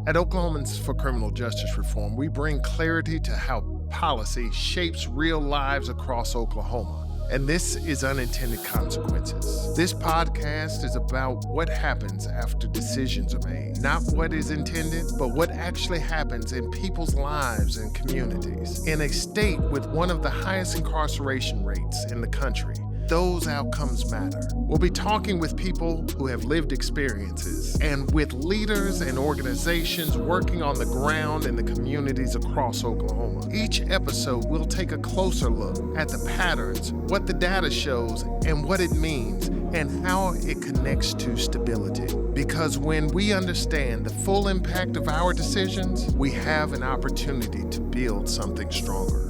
At Oklahomans for Criminal Justice Reform, we bring clarity to how policy shapes real lives across Oklahoma. And this is Unintended Consequences. This podcast is about what happens after decisions are made. Not what is intended, but what actually happens in people's lives and communities. In a state with one of the highest incarceration rates in the country, those outcomes matter. We'll be talking with people who have lived experiences and with leaders and organizations working on the ground in the communities across Oklahoma. Each episode, we'll take a closer look at the patterns, what the data shows, and what it means, and how it connects to stability. Because when we understand the full impact of our decisions, we have an opportunity to build something stronger.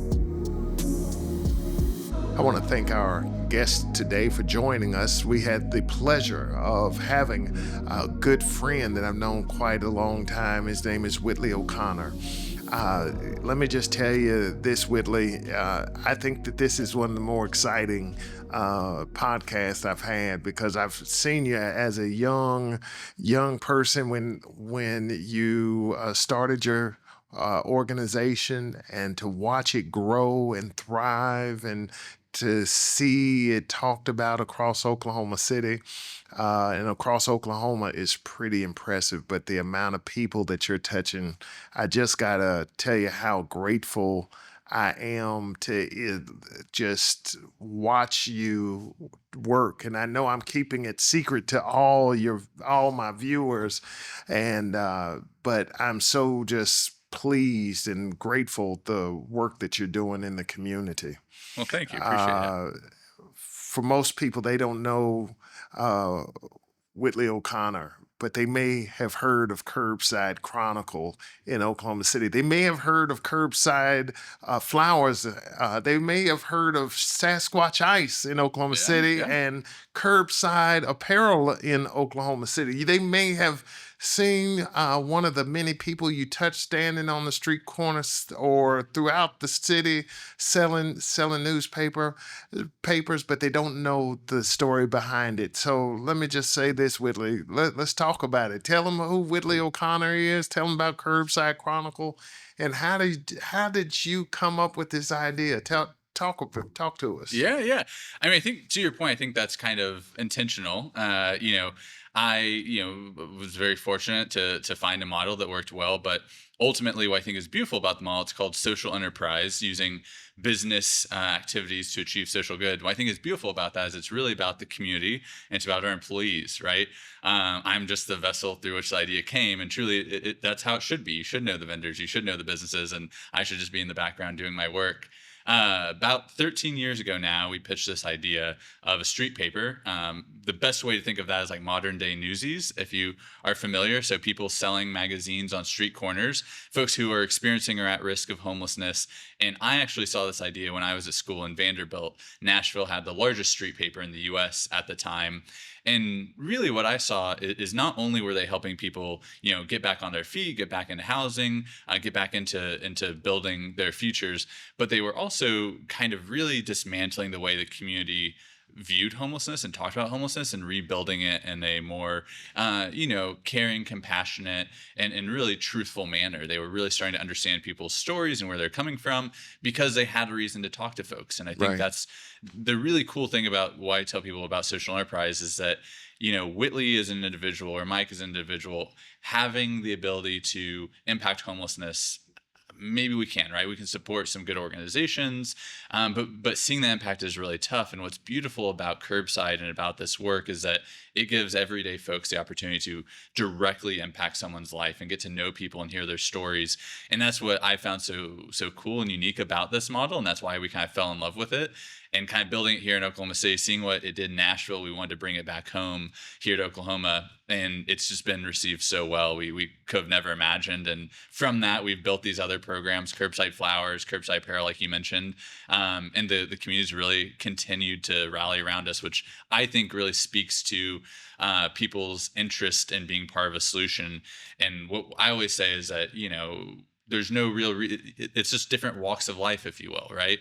I want to thank our guest today for joining us. We had the pleasure of having a good friend that I've known quite a long time. His name is Whitley O'Connor. Let me just tell you this, Whitley. I think that this is one of the more exciting podcasts I've had, because I've seen you as a young person when you started your organization, and to watch it grow and thrive, and to see it talked about across Oklahoma City and across Oklahoma is pretty impressive. But the amount of people that you're touching, I just gotta tell you how grateful I am to just watch you work. And I know I'm keeping it secret to all my viewers, and but I'm so just pleased and grateful the work that you're doing in the community. Well, thank you. Appreciate it. For most people, they don't know Whitley O'Connor, but they may have heard of Curbside Chronicle in Oklahoma City. They may have heard of Curbside Flowers. They may have heard of Sasquatch Ice in Oklahoma City and Curbside Apparel in Oklahoma City. They may have seen one of the many people you touch standing on the street corners or throughout the city selling papers, but they don't know the story behind it. So let me just say this, Whitley. Let's talk about it. Tell them who Whitley O'Connor is. Tell them about Curbside Chronicle, and how did you come up with this idea? Talk to us. Yeah. I mean, I think to your point, I think that's kind of intentional. I was very fortunate to find a model that worked well, but ultimately what I think is beautiful about the model, it's called social enterprise, using business activities to achieve social good. What I think is beautiful about that is it's really about the community, and it's about our employees, right? I'm just the vessel through which the idea came, and truly that's how it should be. You should know the vendors, you should know the businesses, and I should just be in the background doing my work. About 13 years ago now, we pitched this idea of a street paper. The best way to think of that is like modern day Newsies, if you are familiar. So people selling magazines on street corners, folks who are experiencing or at risk of homelessness. And I actually saw this idea when I was at school in Vanderbilt. Nashville had the largest street paper in the US at the time. And really what I saw is not only were they helping people, get back on their feet, get back into housing, get back into building their futures, but they were also kind of really dismantling the way the community viewed homelessness and talked about homelessness, and rebuilding it in a more, caring, compassionate, and really truthful manner. They were really starting to understand people's stories and where they're coming from, because they had a reason to talk to folks. And I think that's the really cool thing about why I tell people about social enterprise is that, Whitley is an individual, or Mike is an individual, having the ability to impact homelessness. Maybe we can, right? We can support some good organizations, but seeing the impact is really tough. And what's beautiful about Curbside and about this work is that it gives everyday folks the opportunity to directly impact someone's life and get to know people and hear their stories. And that's what I found so cool and unique about this model. And that's why we kind of fell in love with it. And kind of building it here in Oklahoma City, seeing what it did in Nashville, we wanted to bring it back home here to Oklahoma. And it's just been received so well. We could have never imagined. And from that, we've built these other programs, Curbside Flowers, Curbside Apparel, like you mentioned. And the community's really continued to rally around us, which I think really speaks to people's interest in being part of a solution. And what I always say is that, there's no real it's just different walks of life, if you will, right?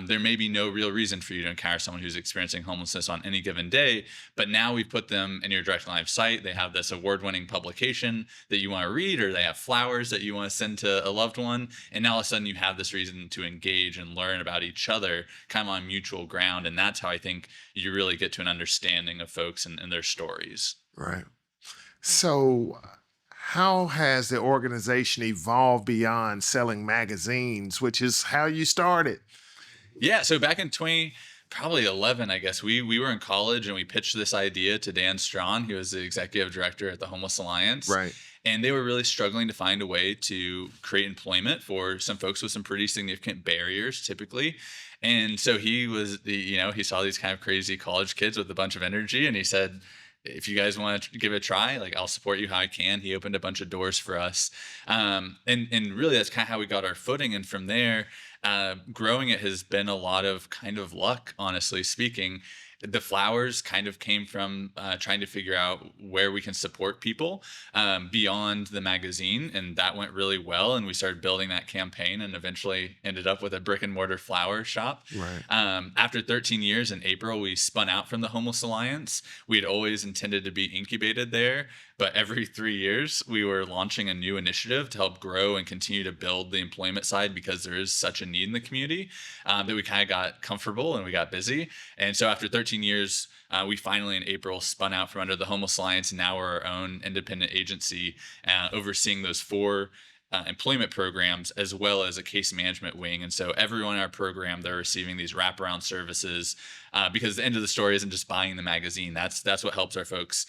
There may be no real reason for you to encounter someone who's experiencing homelessness on any given day, but now we've put them in your direct live site. They have this award-winning publication that you want to read, or they have flowers that you want to send to a loved one, and now all of a sudden you have this reason to engage and learn about each other kind of on mutual ground. And that's how I think you really get to an understanding of folks and their stories. Right. So, how has the organization evolved beyond selling magazines, which is how you started? Yeah, so back in 20 probably 11, I guess, we were in college and we pitched this idea to Dan Strawn, who was the executive director at the Homeless Alliance. Right. And they were really struggling to find a way to create employment for some folks with some pretty significant barriers typically. And so he saw these kind of crazy college kids with a bunch of energy, and he said, if you guys want to give it a try, like, I'll support you how I can. He opened a bunch of doors for us. And really that's kind of how we got our footing. And from there, growing it has been a lot of kind of luck, honestly speaking. The flowers kind of came from trying to figure out where we can support people beyond the magazine, and that went really well. And we started building that campaign, and eventually ended up with a brick and mortar flower shop. Right. After 13 years, in April, we spun out from the Homeless Alliance. We had always intended to be incubated there, but every 3 years, we were launching a new initiative to help grow and continue to build the employment side, because there is such a need in the community that we kind of got comfortable and we got busy. And so after 13 years, we finally in April spun out from under the Homeless Alliance, and now we're our own independent agency overseeing those four employment programs, as well as a case management wing. And so everyone in our program, they're receiving these wraparound services because the end of the story isn't just buying the magazine. That's what helps our folks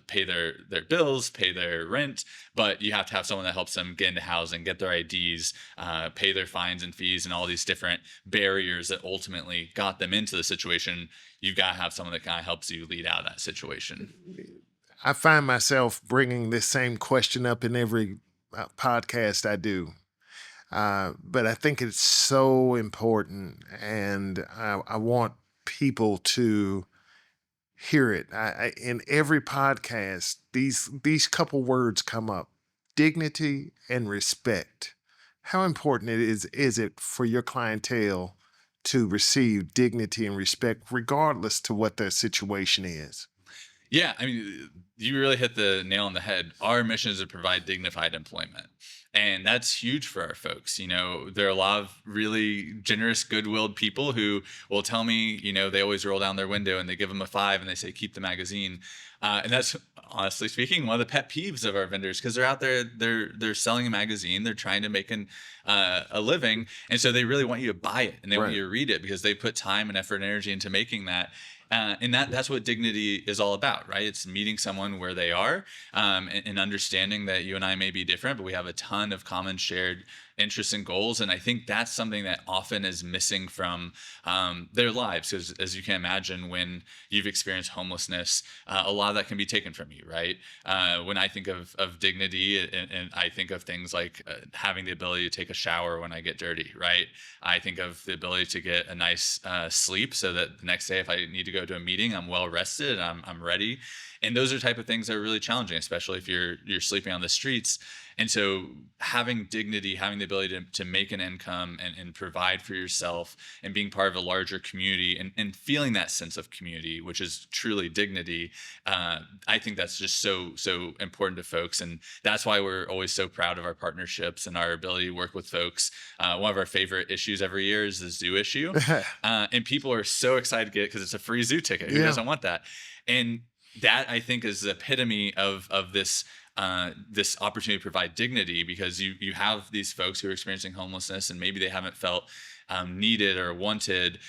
pay their bills, pay their rent, but you have to have someone that helps them get into housing, get their IDs, pay their fines and fees, and all these different barriers that ultimately got them into the situation. You've got to have someone that kind of helps you lead out of that situation. I find myself bringing this same question up in every podcast I do. But I think it's so important, and I want people to hear it. In every podcast, these couple words come up: dignity and respect. How important is it for your clientele to receive dignity and respect, regardless to what their situation is? Yeah, I mean, you really hit the nail on the head. Our mission is to provide dignified employment. And that's huge for our folks. There are a lot of really generous, good-willed people who will tell me, they always roll down their window and they give them a 5 and they say, keep the magazine. And that's, honestly speaking, one of the pet peeves of our vendors, because they're out there, they're selling a magazine, they're trying to make a living. And so they really want you to buy it and they want you to read it because they put time and effort and energy into making that. And that's what dignity is all about, right? It's meeting someone where they are and understanding that you and I may be different, but we have a ton of common shared interests and goals. And I think that's something that often is missing from their lives. Because as you can imagine, when you've experienced homelessness, a lot of that can be taken from you, right? When I think of dignity, and I think of things like having the ability to take a shower when I get dirty, right? I think of the ability to get a nice sleep so that the next day, if I need to go to a meeting, I'm well rested and I'm ready. And those are the type of things that are really challenging, especially if you're sleeping on the streets. And so having dignity, having the ability to make an income and provide for yourself, and being part of a larger community and feeling that sense of community, which is truly dignity, I think that's just so important to folks. And that's why we're always so proud of our partnerships and our ability to work with folks. One of our favorite issues every year is the zoo issue. And people are so excited to get it because it's a free zoo ticket. Who doesn't want that? And that, I think, is the epitome of this this opportunity to provide dignity, because you have these folks who are experiencing homelessness and maybe they haven't felt needed or wanted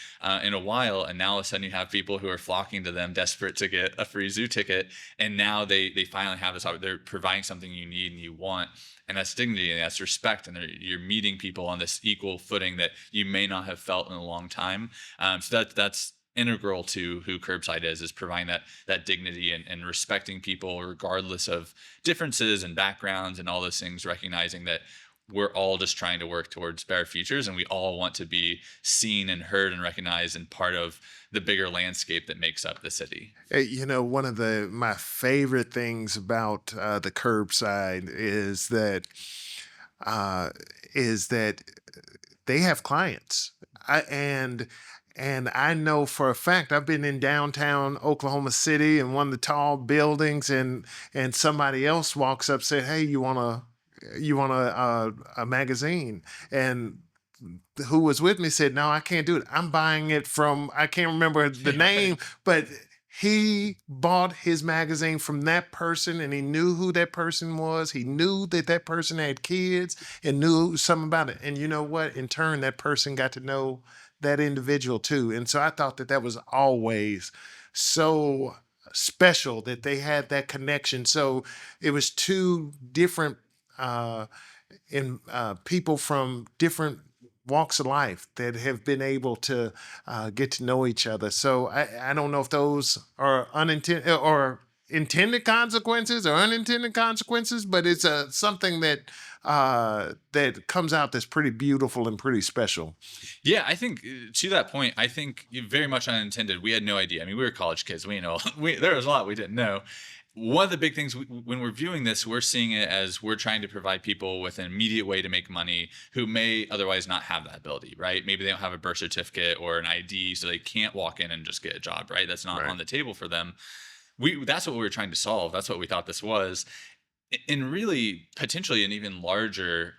in a while, and now all of a sudden you have people who are flocking to them desperate to get a free zoo ticket, and now they finally have this they're providing something you need and you want, and that's dignity and that's respect, and you're meeting people on this equal footing that you may not have felt in a long time. So that's integral to who Curbside is providing that dignity and respecting people regardless of differences and backgrounds and all those things, recognizing that we're all just trying to work towards better futures, and we all want to be seen and heard and recognized and part of the bigger landscape that makes up the city. One of my favorite things about the Curbside is that uh, is that they have clients. I, and I know for a fact I've been in downtown Oklahoma City in one of the tall buildings, and somebody else walks up said, "Hey, you want a magazine?" And who was with me said, "No, I can't do it. I'm buying it from, I can't remember the name, but he bought his magazine from that person, and he knew who that person was. He knew that that person had kids and knew something about it. And you know what? In turn, that person got to know that individual too. And so I thought that that was always so special that they had that connection. So it was two different uh, people from different walks of life that have been able to get to know each other. So I don't know if those are unintended or intended consequences or unintended consequences, but it's something that that comes out that's pretty beautiful and pretty special. Yeah, I think to that point, I think very much unintended. We had no idea. I mean, we were college kids. We know there was a lot we didn't know. One of the big things when we're viewing this, we're seeing it as we're trying to provide people with an immediate way to make money who may otherwise not have that ability, right? Maybe they don't have a birth certificate or an ID, so they can't walk in and just get a job, right? That's not Right. on the table for them. That's what we were trying to solve. That's what we thought this was, and really potentially an even larger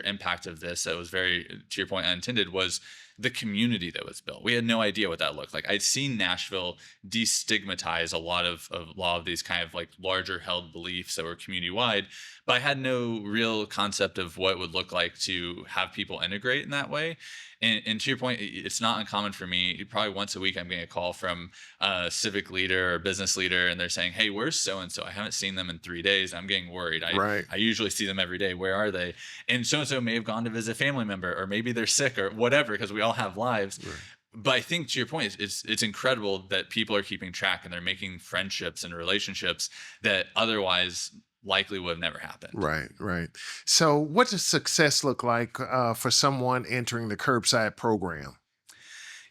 impact of this that was very, to your point, unintended, was the community that was built. We had no idea what that looked like. I'd seen Nashville destigmatize a lot of these kind of like larger held beliefs that were community wide, but I had no real concept of what it would look like to have people integrate in that way. And to your point, it's not uncommon for me. Probably once a week, I'm getting a call from a civic leader or business leader, and they're saying, "Hey, where's so and so? I haven't seen them in 3 days. I'm getting worried. Right. I usually see them every day. Where are they?" And so and so may have gone to visit a family member, or maybe they're sick or whatever, because we all have lives. Right. But I think to your point, it's incredible that people are keeping track and they're making friendships and relationships that otherwise likely would have never happened. Right, right. So, what does success look like for someone entering the curbside program?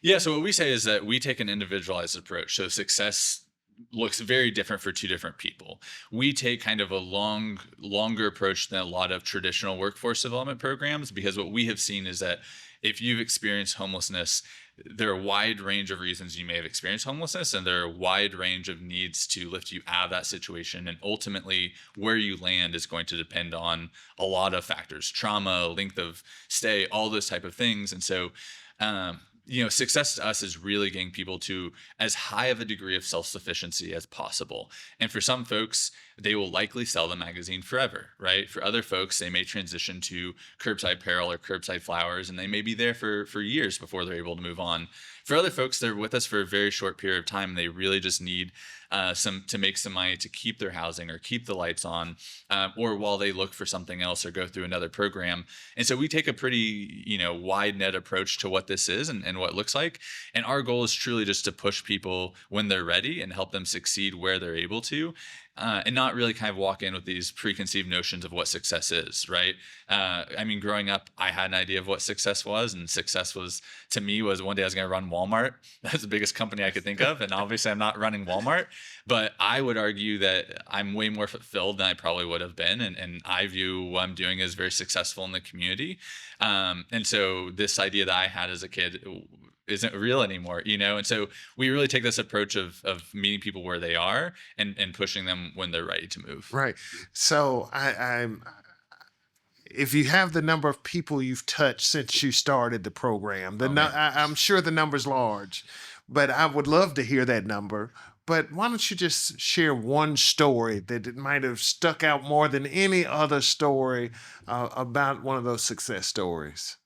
Yeah, so what we say is that we take an individualized approach. So success looks very different for two different people. We take kind of a longer approach than a lot of traditional workforce development programs, because what we have seen is that if you've experienced homelessness, there are a wide range of reasons you may have experienced homelessness, and there are a wide range of needs to lift you out of that situation. And ultimately, where you land is going to depend on a lot of factors: trauma, length of stay, all those type of things. And so, success to us is really getting people to as high of a degree of self-sufficiency as possible. And for some folks, they will likely sell the magazine forever, right? For other folks, they may transition to Curbside Apparel or Curbside Flowers, and they may be there for years before they're able to move on. For other folks, they're with us for a very short period of time, and they really just need some to make some money to keep their housing or keep the lights on, or while they look for something else or go through another program. And so we take a pretty wide net approach to what this is and what it looks like. And our goal is truly just to push people when they're ready and help them succeed where they're able to. And not really kind of walk in with these preconceived notions of what success is, right? I mean, growing up, I had an idea of what success was, and success was, to me, was one day I was going to run Walmart. That's the biggest company I could think of, and obviously, I'm not running Walmart. But I would argue that I'm way more fulfilled than I probably would have been, and I view what I'm doing as very successful in the community. And so, this idea that I had as a kid isn't real anymore. And so we really take this approach of meeting people where they are and pushing them when they're ready to move. Right. So, I'm if you have the number of people you've touched since you started the program, Oh man. I'm sure the number's large, but I would love to hear that number. But why don't you just share one story that it might have stuck out more than any other story about one of those success stories?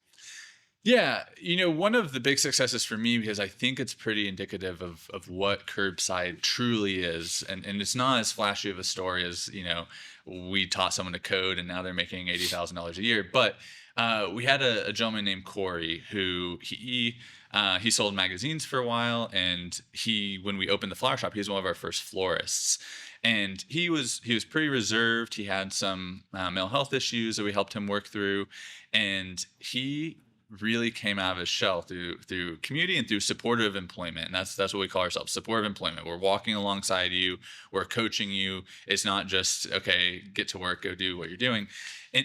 Yeah, one of the big successes for me, because I think it's pretty indicative of what curbside truly is, and it's not as flashy of a story as we taught someone to code and now they're making $80,000 a year. But we had a gentleman named Corey who he sold magazines for a while, and when we opened the flower shop, he was one of our first florists. And he was pretty reserved. He had some mental health issues that we helped him work through, and he really came out of his shell through community and through supportive employment. And that's what we call ourselves: supportive employment. We're walking alongside you, we're coaching you. It's not just, okay, get to work, go do what you're doing.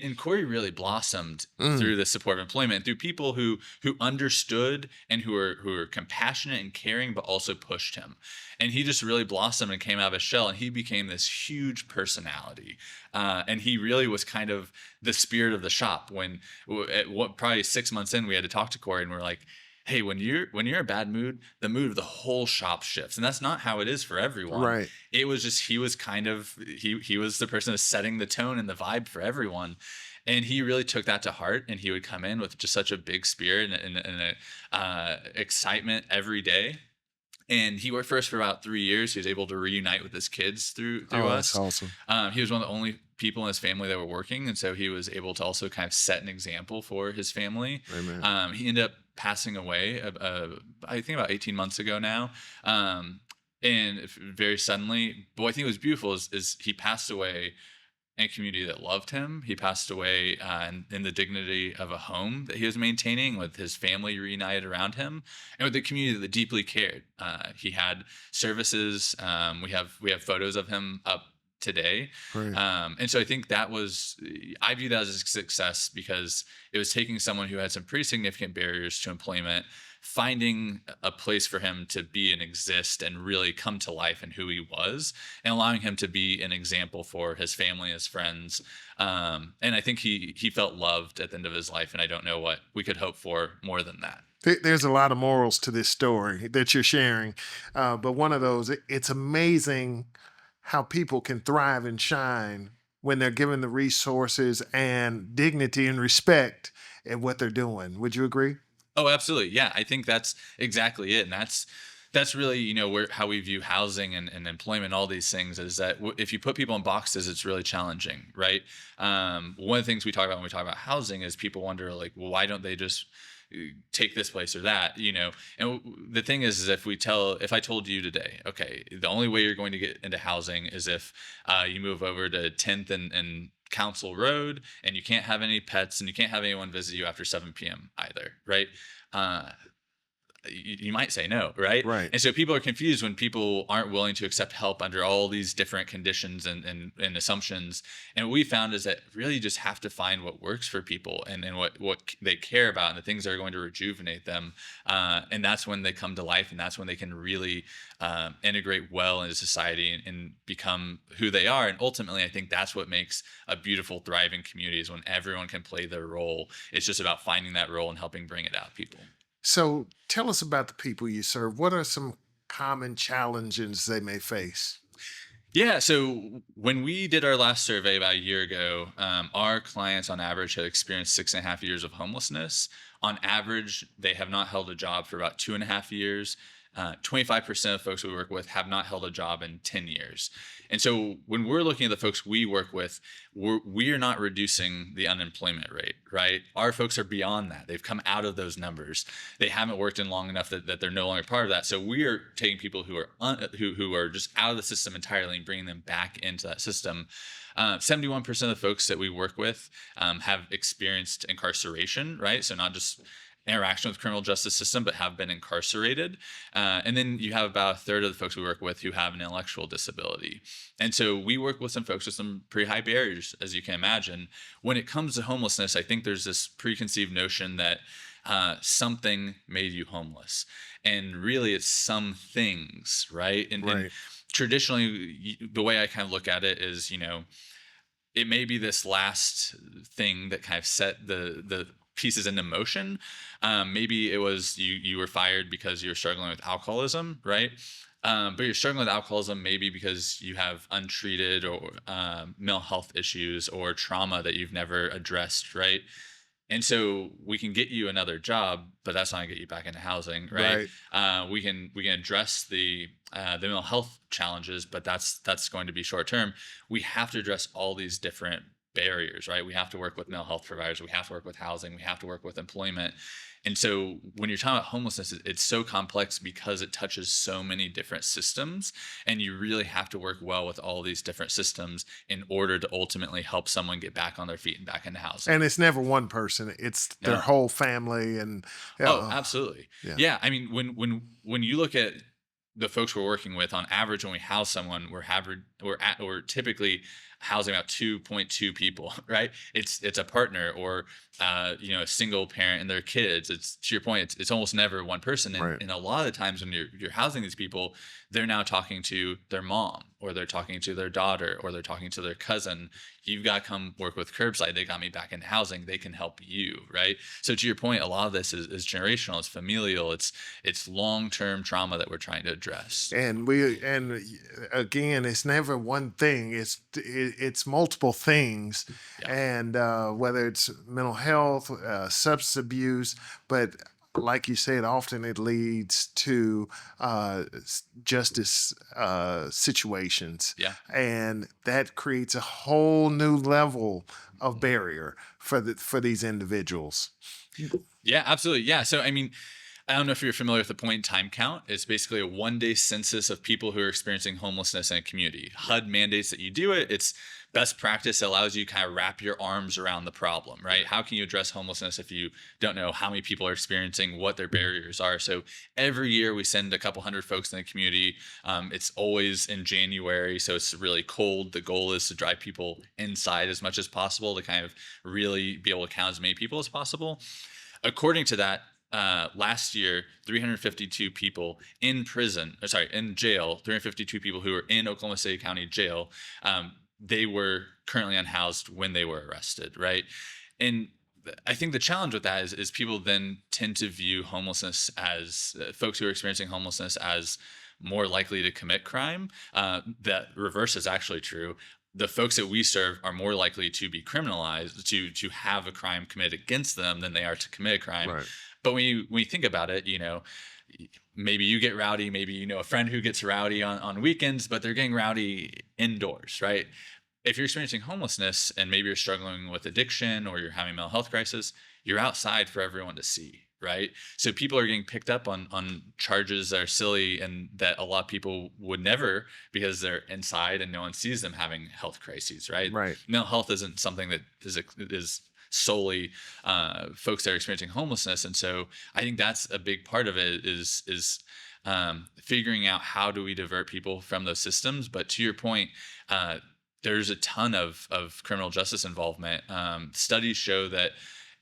And Corey really blossomed Mm, through the support of employment, through people who understood and who were compassionate and caring, but also pushed him. And he just really blossomed and came out of his shell, and he became this huge personality. And he really was kind of the spirit of the shop. When at what probably 6 months in, we had to talk to Corey, and we're like, hey, when you're in a bad mood, the mood of the whole shop shifts, and that's not how it is for everyone. right. It was just he was kind of he was the person who's setting the tone and the vibe for everyone. And he really took that to heart, and he would come in with just such a big spirit and a, excitement every day. And he worked for us for about 3 years. He was able to reunite with his kids through Oh, that's us. awesome. He was one of the only people in his family that were working, and so he was able to also kind of set an example for his family. Amen. He ended up passing away, I think about 18 months ago now, and very suddenly. But what I think was beautiful is he passed away in a community that loved him. He passed away in the dignity of a home that he was maintaining, with his family reunited around him, and with the community that deeply cared. He had services. We have photos of him up today. Right. And so I think I view that as a success, because it was taking someone who had some pretty significant barriers to employment, finding a place for him to be and exist and really come to life in who he was, and allowing him to be an example for his family, his friends. And I think he felt loved at the end of his life. And I don't know what we could hope for more than that. There's a lot of morals to this story that you're sharing. But one of those, it's amazing how people can thrive and shine when they're given the resources and dignity and respect in what they're doing. Would you agree? Oh, absolutely. Yeah, I think that's exactly it. And that's really, where how we view housing and employment, all these things, is that if you put people in boxes, it's really challenging, right? One of the things we talk about when we talk about housing is people wonder, like, well, why don't they just take this place or that, and the thing is if I told you today, okay, the only way you're going to get into housing is if you move over to 10th and Council Road, and you can't have any pets, and you can't have anyone visit you after 7 p.m. either, right? uh you might say no, right? Right. And so people are confused when people aren't willing to accept help under all these different conditions and assumptions. And what we found is that really you just have to find what works for people, and what they care about, and the things that are going to rejuvenate them. And that's when they come to life, and that's when they can really integrate well into society, and become who they are. And ultimately, I think that's what makes a beautiful, thriving community, is when everyone can play their role. It's just about finding that role and helping bring it out people. So tell us about the people you serve. What are some common challenges they may face? Yeah. So when we did our last survey about a year ago, our clients on average had experienced 6.5 years of homelessness. On average, they have not held a job for about 2.5 years. 25% of folks we work with have not held a job in 10 years. And so when we're looking at the folks we work with, we are not reducing the unemployment rate, right? Our folks are beyond that. They've come out of those numbers. They haven't worked in long enough that they're no longer part of that. So we are taking people who are who are just out of the system entirely, and bringing them back into that system. 71% of the folks that we work with have experienced incarceration, right? So not just interaction with the criminal justice system, but have been incarcerated. And then you have about a third of the folks we work with who have an intellectual disability. And so we work with some folks with some pretty high barriers, as you can imagine. When it comes to homelessness, I think there's this preconceived notion that something made you homeless. And really, it's some things, right? And Right. traditionally, the way I kind of look at it is, it may be this last thing that kind of set the pieces into motion. Maybe it was you were fired because you were struggling with alcoholism, right? But you're struggling with alcoholism maybe because you have untreated or mental health issues or trauma that you've never addressed, right? And so we can get you another job, but that's not gonna get you back into housing, right? Right. We can address the mental health challenges, but that's going to be short term. We have to address all these different barriers, right? We have to work with mental health providers. We have to work with housing. We have to work with employment. And so when you're talking about homelessness, it's so complex because it touches so many different systems, and you really have to work well with all these different systems in order to ultimately help someone get back on their feet and back into housing. And it's never one person, it's their No. whole family. And Oh, uh, absolutely. yeah. Yeah. I mean, when you look at the folks we're working with, on average, when we house someone, we're typically housing about 2.2 people, right? It's a partner, or a single parent and their kids. It's, to your point, it's almost never one person. And, Right. and a lot of the times when you're housing these people, they're now talking to their mom, or they're talking to their daughter, or they're talking to their cousin. You've got to come work with Curbside. They got me back in housing. They can help you, right? So to your point, a lot of this is generational. It's familial. It's long-term trauma that we're trying to address. Again, it's never one thing. It's multiple things, Yeah. and whether it's mental health, substance abuse, but like you said, often it leads to justice situations, Yeah. and that creates a whole new level of barrier for these individuals. Yeah, absolutely. Yeah. So, I mean, I don't know if you're familiar with the point in time count. It's basically a 1 day census of people who are experiencing homelessness in a community. HUD mandates that you do it. It's best practice. It allows you to kind of wrap your arms around the problem, right? How can you address homelessness if you don't know how many people are experiencing, what their barriers are? So every year we send a couple hundred folks in the community. It's always in January, so it's really cold. The goal is to drive people inside as much as possible to kind of really be able to count as many people as possible. According to that, last year, 352 people in in jail, 352 people who were in Oklahoma City County Jail, they were currently unhoused when they were arrested, right? And I think the challenge with that is people then tend to view homelessness as folks who are experiencing homelessness as more likely to commit crime. That reverse is actually true. The folks that we serve are more likely to be criminalized, to have a crime committed against them, than they are to commit a crime. Right. But when you think about it, maybe you get rowdy, maybe you know a friend who gets rowdy on weekends, but they're getting rowdy indoors, right? If you're experiencing homelessness and maybe you're struggling with addiction, or you're having a mental health crisis, you're outside for everyone to see, right? So people are getting picked up on charges that are silly and that a lot of people would never, because they're inside and no one sees them having health crises, right? Right. Mental health isn't something that is solely folks that are experiencing homelessness. And so I think that's a big part of it, is figuring out how do we divert people from those systems. But to your point, there's a ton of criminal justice involvement. Studies show that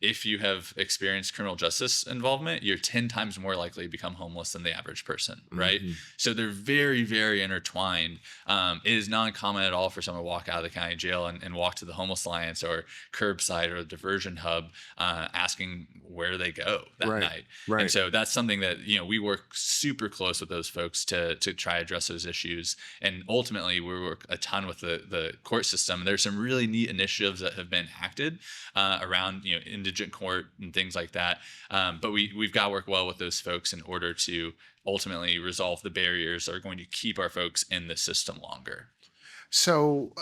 if you have experienced criminal justice involvement, you're 10 times more likely to become homeless than the average person, right? Mhm. So they're very, very intertwined. It is not uncommon at all for someone to walk out of the county jail and walk to the Homeless Alliance or Curbside or the Diversion Hub, asking where they go that Right. night. And Right. so that's something that, we work super close with those folks to try to address those issues. And ultimately, we work a ton with the court system. There's some really neat initiatives that have been acted around, indigent court and things like that. But we've got to work well with those folks in order to ultimately resolve the barriers that are going to keep our folks in the system longer. So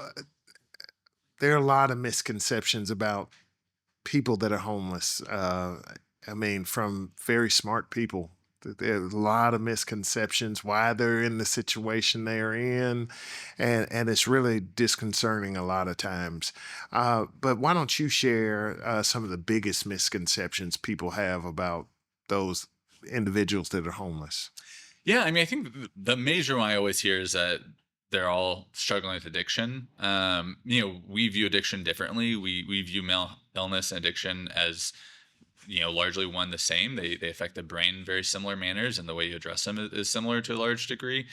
there are a lot of misconceptions about people that are homeless. I mean, from very smart people. There's a lot of misconceptions why they're in the situation they're in, and it's really disconcerting a lot of times. But why don't you share some of the biggest misconceptions people have about those individuals that are homeless? Yeah, I mean, I think the major one I always hear is that they're all struggling with addiction. We view addiction differently. We view mental illness and addiction as largely one the same. They affect the brain in very similar manners, and the way you address them is similar to a large degree.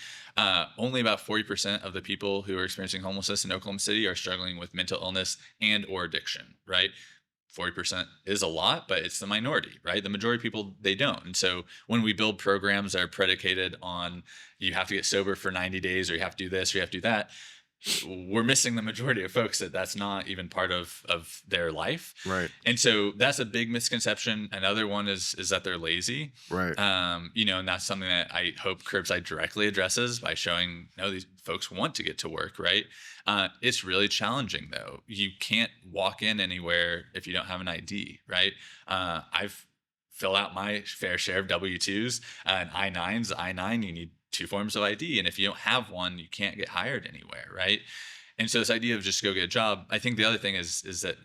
Only about 40% of the people who are experiencing homelessness in Oklahoma City are struggling with mental illness and or addiction, right? 40% is a lot, but it's the minority, right? The majority of people, they don't. And so when we build programs that are predicated on you have to get sober for 90 days, or you have to do this, or you have to do that, we're missing the majority of folks that's not even part of their life. Right. And so that's a big misconception. Another one is that they're lazy. Right. And that's something that I hope Curbside directly addresses by showing, no, these folks want to get to work, right? It's really challenging though. You can't walk in anywhere if you don't have an ID, right? I've filled out my fair share of W-2s and I-9s. I-9, you need 2 forms of ID. And if you don't have one, you can't get hired anywhere, right? And so this idea of just go get a job, I think the other thing is that,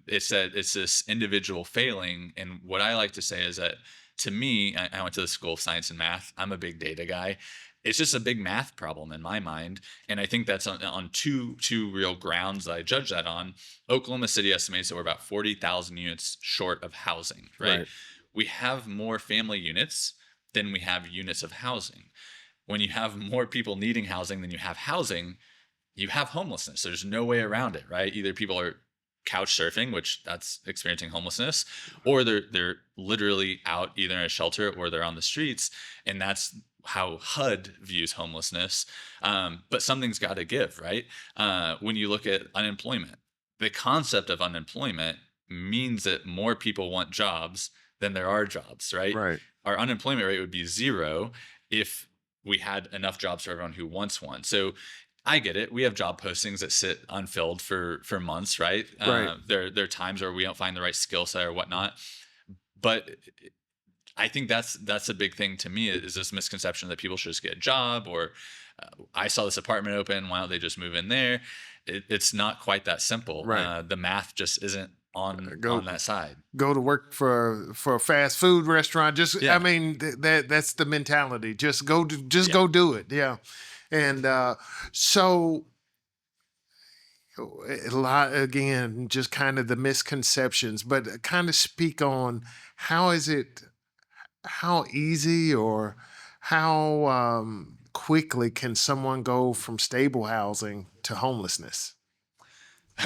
it's this individual failing. And what I like to say is that to me, I went to the School of Science and Math. I'm a big data guy. It's just a big math problem in my mind, and I think that's on two real grounds that I judge that on. Oklahoma City estimates that we're about 40,000 units short of housing. Right, Right. we have more family units than we have units of housing. When you have more people needing housing than you have housing, you have homelessness. There's no way around it, right? Either people are couch surfing, which that's experiencing homelessness, or they're literally out either in a shelter or they're on the streets, and that's how HUD views homelessness. But something's got to give, right? When you look at unemployment, the concept of unemployment means that more people want jobs than there are jobs, right? Right. Our unemployment rate would be zero if we had enough jobs for everyone who wants one. So I get it. We have job postings that sit unfilled for months, right? Right. There are times where we don't find the right skill set or whatnot. But I think that's a big thing to me, is this misconception that people should just get a job, or I saw this apartment open, why don't they just move in there? It's not quite that simple. Right. The math just isn't on Go that side. go to work for a fast food restaurant. Just I Yeah, mean that's the mentality. Just yeah. go do it. Yeah. And so a lot again, just kind of the misconceptions, but kind of speak on how is it, how easy or how quickly can someone go from stable housing to homelessness?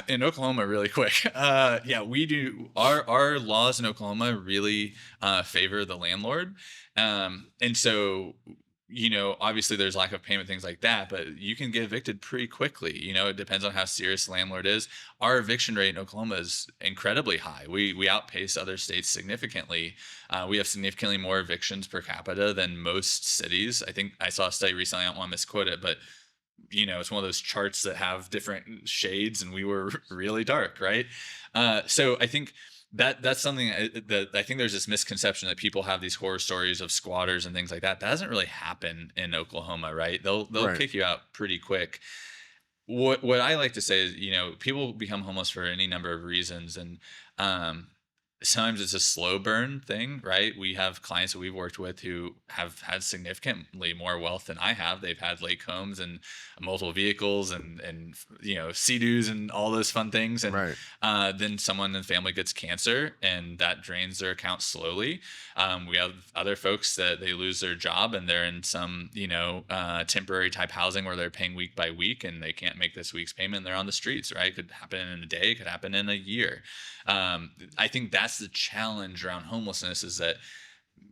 In Oklahoma, really quick. Yeah, we do. Our laws in Oklahoma really favor the landlord, and so obviously there's lack of payment, things like that, but you can get evicted pretty quickly. It depends on how serious the landlord is. Our eviction rate in Oklahoma is incredibly high. We outpace other states significantly. We have significantly more evictions per capita than most cities. I think I saw a study recently. I don't want to misquote it, but it's one of those charts that have different shades, and we were really dark, right? So I think that's something that I think there's this misconception that people have these horror stories of squatters and things like that. That doesn't really happen in Oklahoma, right? They'll Right. kick you out pretty quick. What I like to say is, people become homeless for any number of reasons, and um, sometimes it's a slow burn thing, right? We have clients that we've worked with who have had significantly more wealth than I have. They've had lake homes and multiple vehicles and sea-doos and all those fun things. And Right. then someone in the family gets cancer, and that drains their account slowly. We have other folks that they lose their job and they're in some temporary type housing where they're paying week by week, and they can't make this week's payment. And they're on the streets, right? It could happen in a day, it could happen in a year. I think that's the challenge around homelessness, is that,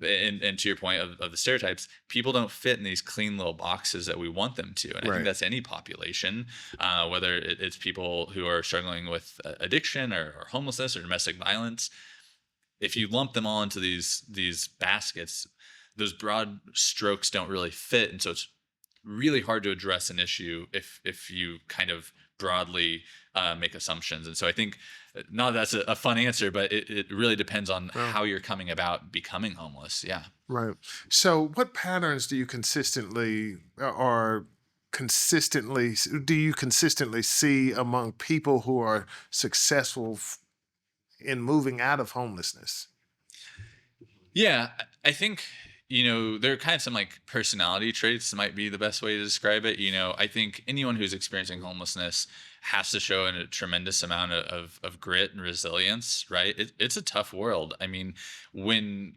and to your point of the stereotypes, people don't fit in these clean little boxes that we want them to. And I think Right. that's any population, whether it's people who are struggling with addiction or homelessness or domestic violence. If you lump them all into these baskets, those broad strokes don't really fit. And so it's really hard to address an issue if you kind of broadly make assumptions. And so I think, not that that's a fun answer, but it really depends on Well, how you're coming about becoming homeless. Yeah. right. So what patterns do you consistently or consistently do you consistently see among people who are successful in moving out of homelessness? Yeah, I think, there are kind of some like personality traits might be the best way to describe it. I think anyone who's experiencing homelessness has to show a tremendous amount of grit and resilience, right? It's a tough world. I mean, when,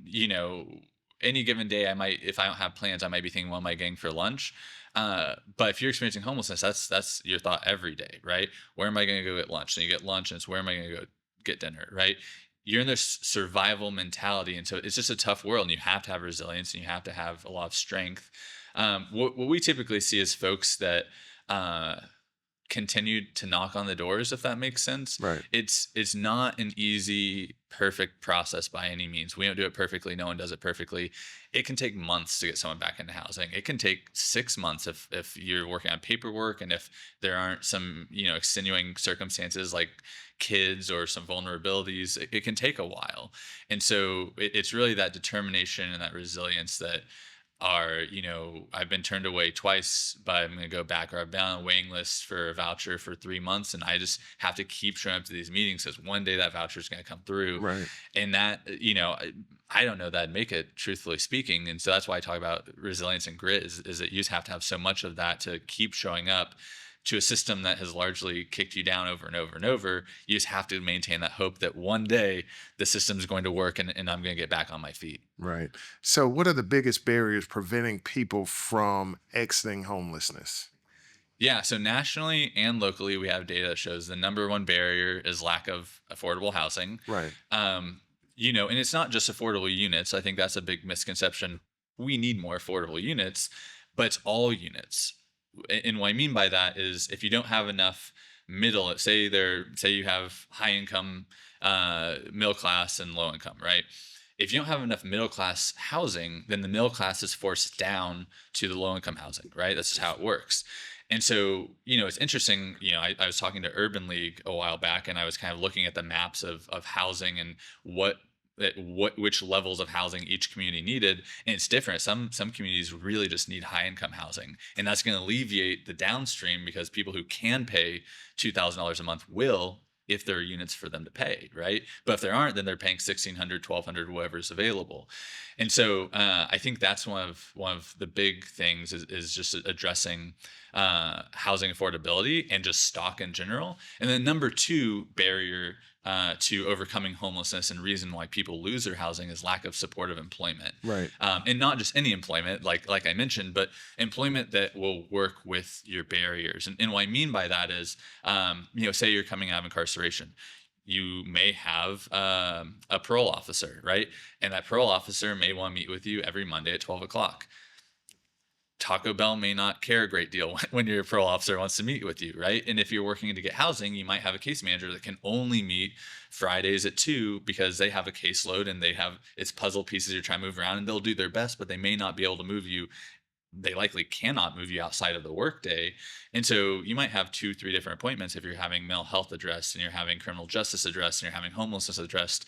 any given day, if I don't have plans, I might be thinking, what am I getting for lunch? But if you're experiencing homelessness, that's your thought every day, right? Where am I going to go get lunch? And you get lunch, and it's where am I going to go get dinner, right? You're in this survival mentality, and so it's just a tough world, and you have to have resilience, and you have to have a lot of strength. What we typically see is folks that uh, continued to knock on the doors, if that makes sense. Right. It's not an easy, perfect process by any means. We don't do it perfectly. No one does it perfectly. It can take months to get someone back into housing. It can take 6 months if you're working on paperwork, and if there aren't some extenuating circumstances like kids or some vulnerabilities. It can take a while, and so it's really that determination and that resilience that are, I've been turned away twice, but I'm going to go back, or I've been on a waiting list for a voucher for 3 months. And I just have to keep showing up to these meetings because one day that voucher is going to come through. Right. And that, I don't know that I'd make it, truthfully speaking. And so that's why I talk about resilience and grit is that you just have to have so much of that to keep showing up to a system that has largely kicked you down over and over and over. You just have to maintain that hope that one day the system's going to work and I'm going to get back on my feet. Right. So, what are the biggest barriers preventing people from exiting homelessness? Yeah, so nationally and locally, we have data that shows the number one barrier is lack of affordable housing. Right. And it's not just affordable units. I think that's a big misconception. We need more affordable units, but it's all units. And what I mean by that is if you don't have enough middle, say you have high income, middle class and low income, right? If you don't have enough middle class housing, then the middle class is forced down to the low income housing, right? That's just how it works. And so, it's interesting, I was talking to Urban League a while back and I was kind of looking at the maps of housing and which levels of housing each community needed. And it's different. Some communities really just need high income housing. And that's going to alleviate the downstream because people who can pay $2,000 a month will, if there are units for them to pay, right? But if there aren't, then they're paying 1,600, 1,200, whatever is available. And so I think that's one of the big things is just addressing housing affordability and just stock in general. And then number two barrier to overcoming homelessness and reason why people lose their housing is lack of supportive employment. Right. And not just any employment, like I mentioned, but employment that will work with your barriers. And what I mean by that is, say you're coming out of incarceration. You may have a parole officer, right? And that parole officer may want to meet with you every Monday at 12 o'clock. Taco Bell may not care a great deal when your parole officer wants to meet with you, right? And if you're working to get housing, you might have a case manager that can only meet Fridays at 2 because they have a caseload and it's puzzle pieces you're trying to move around and they'll do their best, but they may not be able to move you. They likely cannot move you outside of the workday. And so you might have 2-3 different appointments if you're having mental health addressed and you're having criminal justice addressed and you're having homelessness addressed.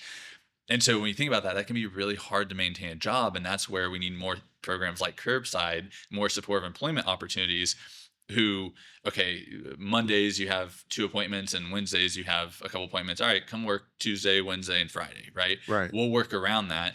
And so when you think about that, that can be really hard to maintain a job. And that's where we need more programs like Curbside, more supportive employment opportunities Mondays you have 2 appointments and Wednesdays you have a couple appointments. All right, come work Tuesday, Wednesday, and Friday, right? Right. We'll work around that.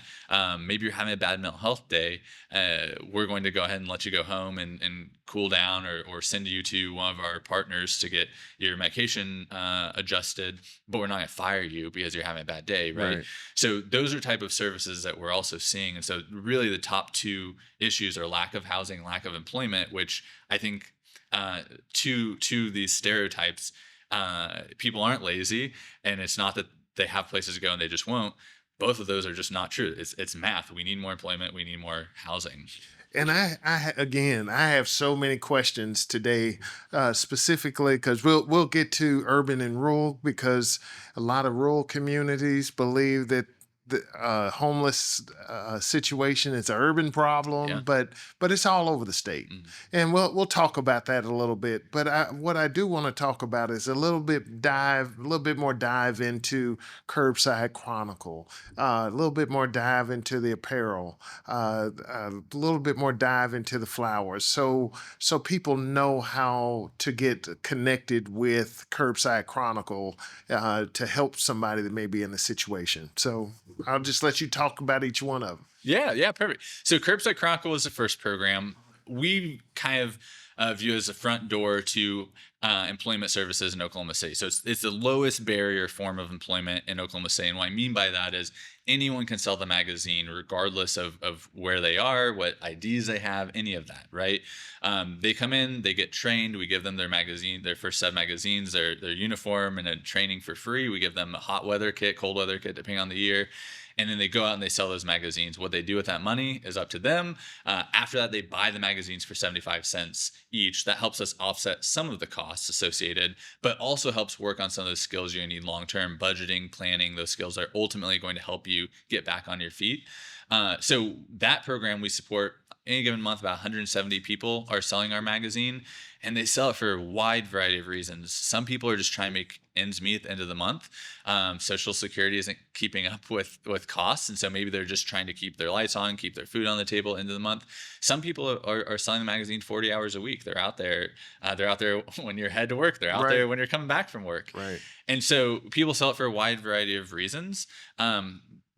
Maybe you're having a bad mental health day. We're going to go ahead and let you go home and cool down or send you to one of our partners to get your medication adjusted, but we're not going to fire you because you're having a bad day, right? So those are type of services that we're also seeing. And so really the top two issues are lack of housing, lack of employment, which I think to these stereotypes, people aren't lazy, and it's not that they have places to go and they just won't. Both of those are just not true. It's math. We need more employment. We need more housing. And I have so many questions today, specifically because we'll get to urban and rural because a lot of rural communities believe that the homeless situation is an urban problem, Yeah. but it's all over the state, Mhm. and we'll talk about that a little bit. But what I do want to talk about is a little bit more dive into Curbside Chronicle, a little bit more dive into the apparel, a little bit more dive into the flowers, so people know how to get connected with Curbside Chronicle to help somebody that may be in a situation. So I'll just let you talk about each one of them. Yeah, perfect. So Curbside Chronicle is the first program. We kind of view as a front door to employment services in Oklahoma City. So it's the lowest barrier form of employment in Oklahoma City. And what I mean by that is anyone can sell the magazine regardless of where they are, what IDs they have, any of that, right? They come in, they get trained. We give them their magazine, their first set of magazines, their uniform, and a training for free. We give them a hot weather kit, cold weather kit, depending on the year. And then they go out and they sell those magazines. What they do with that money is up to them. After that, they buy the magazines for 75 cents each. That helps us offset some of the costs associated, but also helps work on some of those skills you need long-term, budgeting, planning. Those skills are ultimately going to help you get back on your feet. So that program we support any given month, about 170 people are selling our magazine, and they sell it for a wide variety of reasons. Some people are just trying to make ends meet at the end of the month. Social Security isn't keeping up with costs, and so maybe they're just trying to keep their lights on, keep their food on the table end of the month. Some people are selling the magazine 40 hours a week. They're out there. They're out there when you're head to work. They're out Right. there when you're coming back from work. Right. And so people sell it for a wide variety of reasons.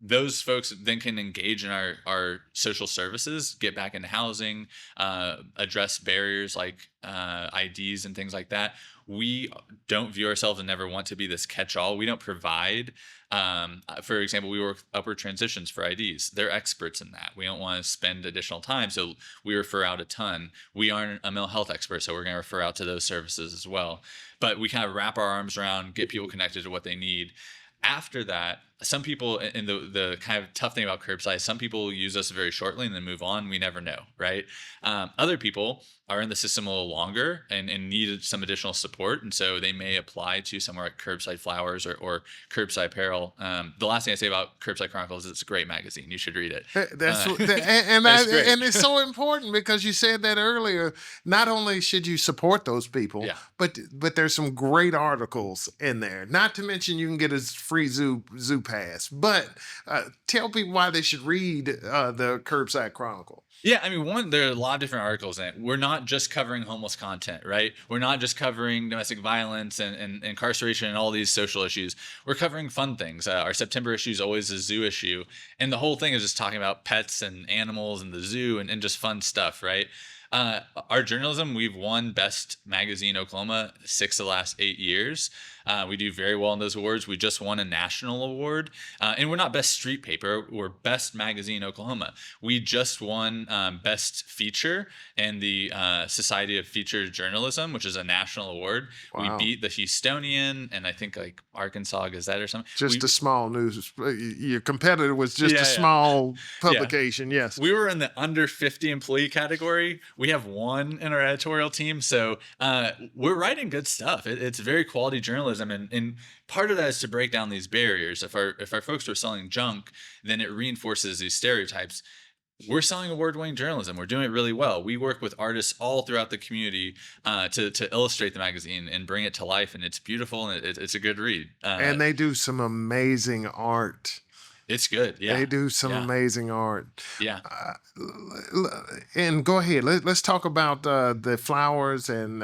Those folks then can engage in our social services, get back into housing, address barriers like IDs and things like that. We don't view ourselves and never want to be this catch-all. We don't provide, for example, we work with upward transitions for IDs. They're experts in that. We don't want to spend additional time, so we refer out a ton. We aren't a mental health expert, so we're going to refer out to those services as well. But we kind of wrap our arms around, get people connected to what they need. After that, some people, and the kind of tough thing about Curbside, some people use us very shortly and then move on. We never know, right? Other people are in the system a little longer and needed some additional support. And so they may apply to somewhere like Curbside Flowers or Curbside Apparel. The last thing I say about Curbside Chronicle is it's a great magazine. You should read it. That's Great. and it's so important because you said that earlier. Not only should you support those people, Yeah. but there's some great articles in there. Not to mention you can get a free zoo pass. But tell people why they should read the Curbside Chronicle. Yeah, I mean, there are a lot of different articles in it. We're not just covering homeless content, right? We're not just covering domestic violence and incarceration and all these social issues. We're covering fun things. Our September issue is always a zoo issue. And the whole thing is just talking about pets and animals and the zoo and just fun stuff, right? Our journalism, we've won Best Magazine Oklahoma 6 of the last 8 years. We do very well in those awards. We just won a national award. And we're not Best Street Paper, we're Best Magazine Oklahoma. We just won Best Feature in the Society of Feature Journalism, which is a national award. Wow. We beat the Houstonian and I think like Arkansas Gazette or something. Just a small news. Your competitor was just Yeah, a yeah. small publication. Yes. We were in the under 50 employee category. We have one in our editorial team. So we're writing good stuff. It's very quality journalism. And part of that is to break down these barriers. If our folks are selling junk, then it reinforces these stereotypes. We're selling award-winning journalism. We're doing it really well. We work with artists all throughout the community to illustrate the magazine and bring it to life. And it's beautiful and it's a good read. And they do some amazing art. It's good. Yeah. They do some Yeah. amazing art. Yeah. And go ahead. Let's talk about the flowers and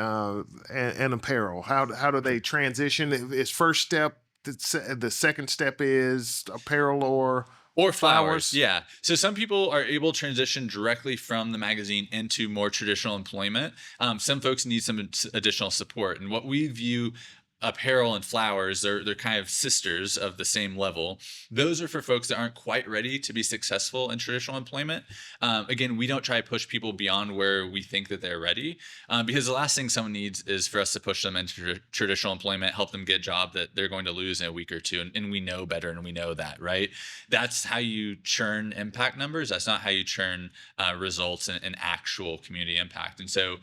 apparel. How do they transition? Is first step the second step is apparel or flowers. Yeah. So some people are able to transition directly from the magazine into more traditional employment. Some folks need some additional support. And what we view apparel and flowers, they're kind of sisters of the same level. Those are for folks that aren't quite ready to be successful in traditional employment. Again, we don't try to push people beyond where we think that they're ready, because the last thing someone needs is for us to push them into traditional employment, help them get a job that they're going to lose in a week or two. And we know better, and we know that, right? That's how you churn impact numbers. That's not how you churn results and actual community impact. And so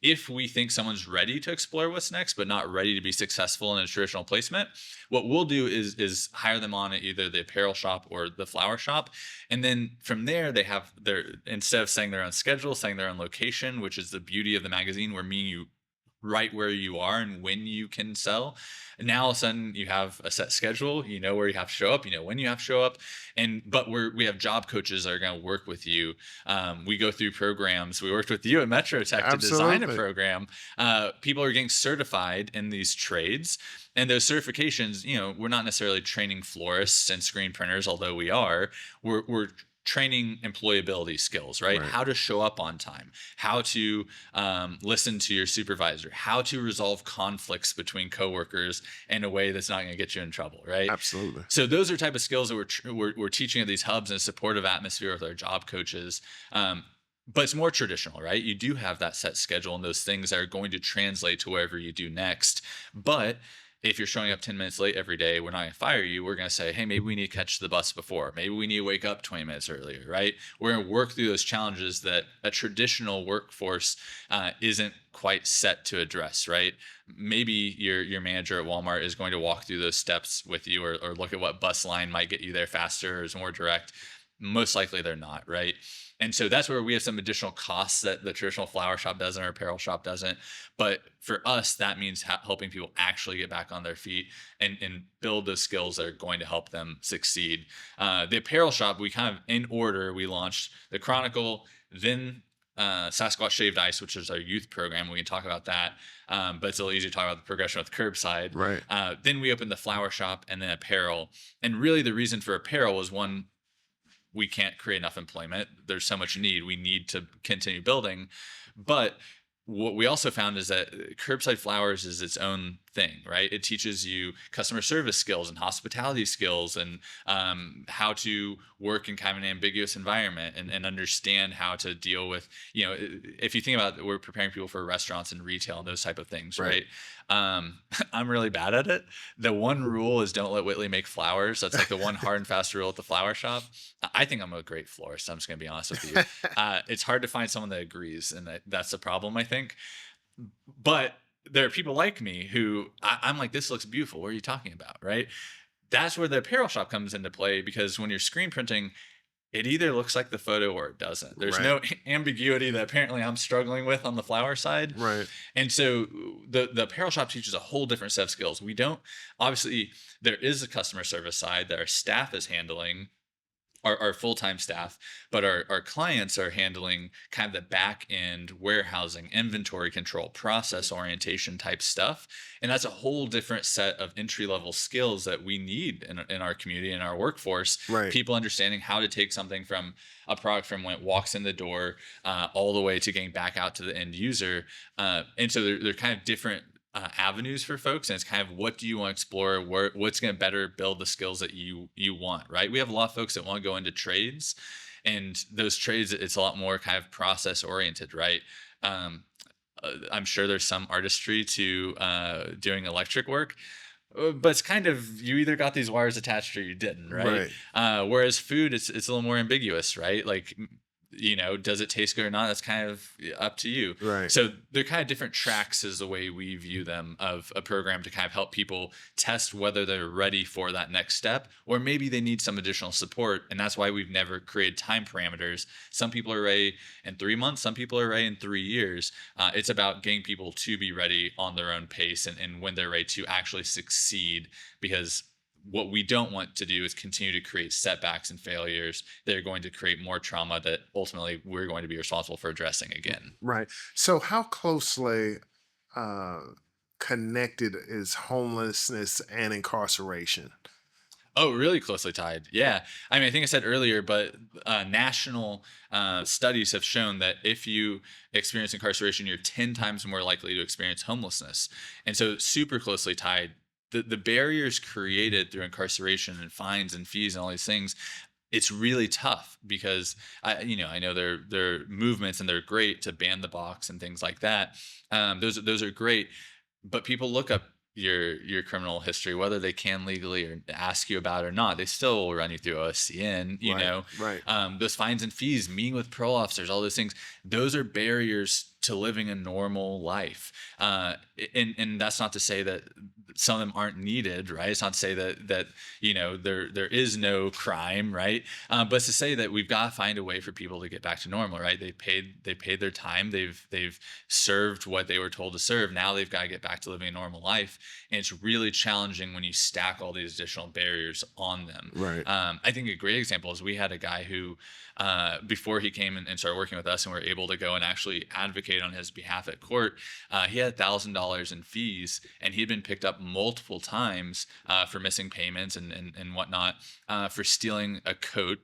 if we think someone's ready to explore what's next, but not ready to be successful in a traditional placement, what we'll do is hire them on at either the apparel shop or the flower shop. And then from there, they have instead of setting their own schedule, setting their own location, which is the beauty of the magazine, where me and you right where you are and when you can sell. And now all of a sudden you have a set schedule, you know where you have to show up, you know when you have to show up. But we have job coaches that are going to work with you. We go through programs. We worked with you at Metro Tech to design a program. People are getting certified in these trades. And those certifications, we're not necessarily training florists and screen printers, although we are. We're training employability skills, right? How to show up on time, how to listen to your supervisor, how to resolve conflicts between coworkers in a way that's not going to get you in trouble, right? Absolutely. So those are type of skills that we're teaching at these hubs in a supportive atmosphere with our job coaches. But it's more traditional, right? You do have that set schedule and those things that are going to translate to wherever you do next. But if you're showing up 10 minutes late every day, we're not going to fire you. We're going to say, hey, maybe we need to catch the bus before. Maybe we need to wake up 20 minutes earlier, right? We're going to work through those challenges that a traditional workforce isn't quite set to address, right? Maybe your manager at Walmart is going to walk through those steps with you or look at what bus line might get you there faster or is more direct. Most likely they're not, right? And so that's where we have some additional costs that the traditional flower shop doesn't or apparel shop doesn't. But for us, that means helping people actually get back on their feet and build those skills that are going to help them succeed. The apparel shop, we kind of in order, we launched the Chronicle, then Sasquatch Shaved Ice, which is our youth program. We can talk about that, but it's a little easier to talk about the progression with Curbside. Right. Then we opened the flower shop and then apparel. And really, the reason for apparel was one, we can't create enough employment. There's so much need. We need to continue building. But what we also found is that Curbside Flowers is its own thing, right? It teaches you customer service skills and hospitality skills and how to work in kind of an ambiguous environment and understand how to deal with, if you think about it, we're preparing people for restaurants and retail and those type of things, right? I'm really bad at it. The one rule is don't let Whitley make flowers. That's like the one hard and fast rule at the flower shop. I think I'm a great florist. I'm just going to be honest with you. It's hard to find someone that agrees, and that's the problem, I think. But there are people like me who I'm like, this looks beautiful. What are you talking about, right? That's where the apparel shop comes into play, because when you're screen printing, it either looks like the photo or it doesn't. There's no ambiguity that apparently I'm struggling with on the flower side. Right. And so the apparel shop teaches a whole different set of skills. We don't, obviously, there is a customer service side that our staff is handling, our full-time staff, but our clients are handling kind of the back end warehousing, inventory control, process orientation type stuff. And that's a whole different set of entry-level skills that we need in our community, in our workforce. Right. People understanding how to take something from a product from when it walks in the door all the way to getting back out to the end user. And so they're kind of different avenues for folks, and it's kind of, what do you want to explore, what's going to better build the skills that you want, right? We have a lot of folks that want to go into trades, and those trades, it's a lot more kind of process oriented, right? I'm sure there's some artistry to doing electric work, but it's kind of, you either got these wires attached or you didn't, right? Whereas food, it's a little more ambiguous, right? Like, does it taste good or not? That's kind of up to you. Right. So they're kind of different tracks is the way we view them, of a program to kind of help people test whether they're ready for that next step, or maybe they need some additional support. And that's why we've never created time parameters. Some people are ready in 3 months. Some people are ready in 3 years. It's about getting people to be ready on their own pace and when they're ready to actually succeed, because what we don't want to do is continue to create setbacks and failures that are going to create more trauma that ultimately we're going to be responsible for addressing again. Right. So how closely connected is homelessness and incarceration? Oh, really closely tied. Yeah. I mean, I think I said earlier, but national studies have shown that if you experience incarceration, you're 10 times more likely to experience homelessness. And so super closely tied. The barriers created through incarceration and fines and fees and all these things, it's really tough, because I know there are movements and they're great to ban the box and things like that. Those are great, but people look up your criminal history, whether they can legally or ask you about it or not. They still will run you through OSCN, Right. those fines and fees, meeting with parole officers, all those things. Those are barriers to living a normal life. And that's not to say that some of them aren't needed, right? It's not to say that there is no crime, right? But it's to say that we've got to find a way for people to get back to normal, right? They paid their time. They've served what they were told to serve. Now they've got to get back to living a normal life. And it's really challenging when you stack all these additional barriers on them. Right. I think a great example is we had a guy who, before he came and started working with us and we were able to go and actually advocate on his behalf at court, he had $1,000 in fees, and he had been picked up multiple times for missing payments and whatnot, for stealing a coat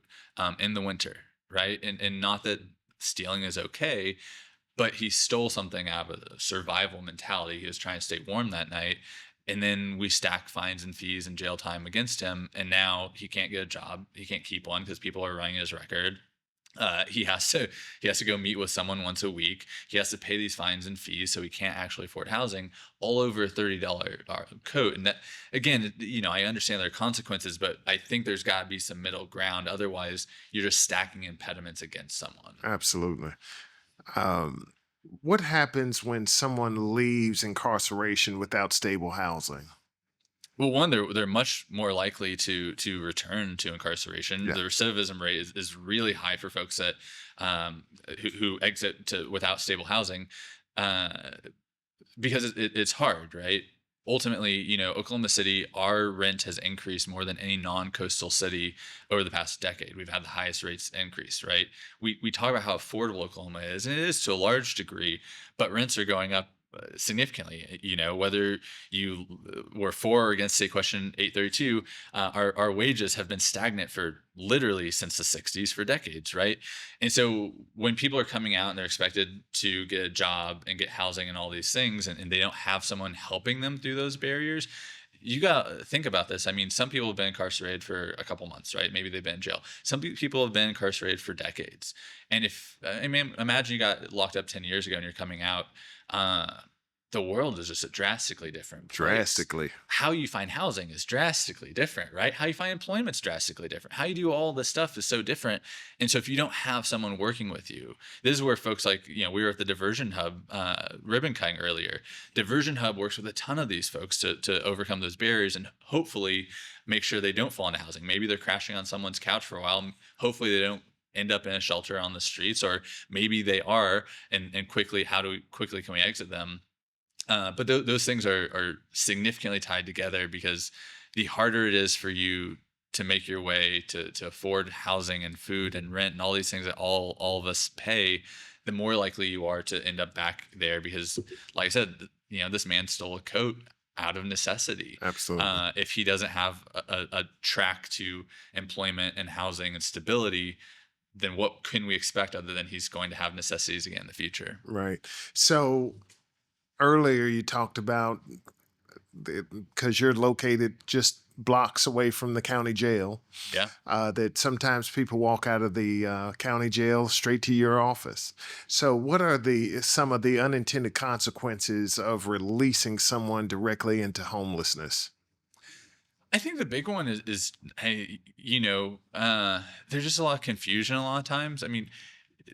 in the winter, right? And not that stealing is okay, but he stole something out of a survival mentality. He was trying to stay warm that night. And then we stack fines and fees and jail time against him. And now he can't get a job. He can't keep one because people are running his record. He has to go meet with someone once a week. He has to pay these fines and fees, so he can't actually afford housing, all over a $30 coat. And that, again, I understand there are consequences, but I think there's got to be some middle ground. Otherwise, you're just stacking impediments against someone. Absolutely. What happens when someone leaves incarceration without stable housing? Well, one, they're much more likely to return to incarceration. Yeah. The recidivism rate is really high for folks that who exit to without stable housing, uh, because it's hard, right? Ultimately, Oklahoma City, our rent has increased more than any non-coastal city over the past decade. We've had the highest rates increase, right? We talk about how affordable Oklahoma is, and it is to a large degree, but rents are going up significantly. Whether you were for or against state question 832, our wages have been stagnant for literally since the 60s for decades, right? And so when people are coming out and they're expected to get a job and get housing and all these things, and they don't have someone helping them through those barriers, you got to think about this. I mean, some people have been incarcerated for a couple months, right? Maybe they've been in jail. Some people have been incarcerated for decades. And if, I mean, imagine you got locked up 10 years ago and you're coming out, uh, the world is just a drastically different place. Drastically. How you find housing is drastically different, right? How you find employment's drastically different. How you do all this stuff is so different. And so if you don't have someone working with you, this is where folks like, we were at the Diversion Hub ribbon cutting earlier. Diversion Hub works with a ton of these folks to overcome those barriers and hopefully make sure they don't fall into housing. Maybe they're crashing on someone's couch for a while. Hopefully they don't end up in a shelter on the streets, or maybe they are, and quickly, quickly can we exit them? But those things are significantly tied together, because the harder it is for you to make your way to afford housing and food and rent and all these things that all of us pay, the more likely you are to end up back there. Because, like I said, this man stole a coat out of necessity. Absolutely. If he doesn't have a track to employment and housing and stability, then what can we expect other than he's going to have necessities again in the future? Right. So earlier you talked about, because you're located just blocks away from the county jail, Yeah. that sometimes people walk out of the county jail straight to your office. So, what are the some of the unintended consequences of releasing someone directly into homelessness? I think the big one is hey, there's just a lot of confusion a lot of times. I mean,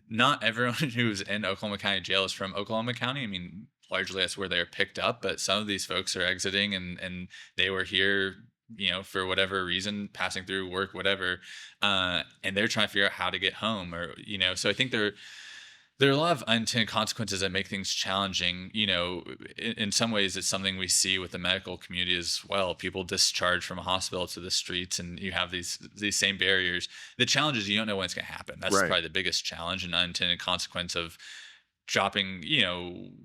not everyone who's in Oklahoma County Jail is from Oklahoma County. I mean, largely that's where they're picked up, but some of these folks are exiting, and they were here, for whatever reason, passing through work, whatever, and they're trying to figure out how to get home, or so I think there are a lot of unintended consequences that make things challenging. In some ways, it's something we see with the medical community as well. People discharge from a hospital to the streets, and you have these same barriers. The challenge is you don't know when it's going to happen. That's Right. probably the biggest challenge and unintended consequence of dropping.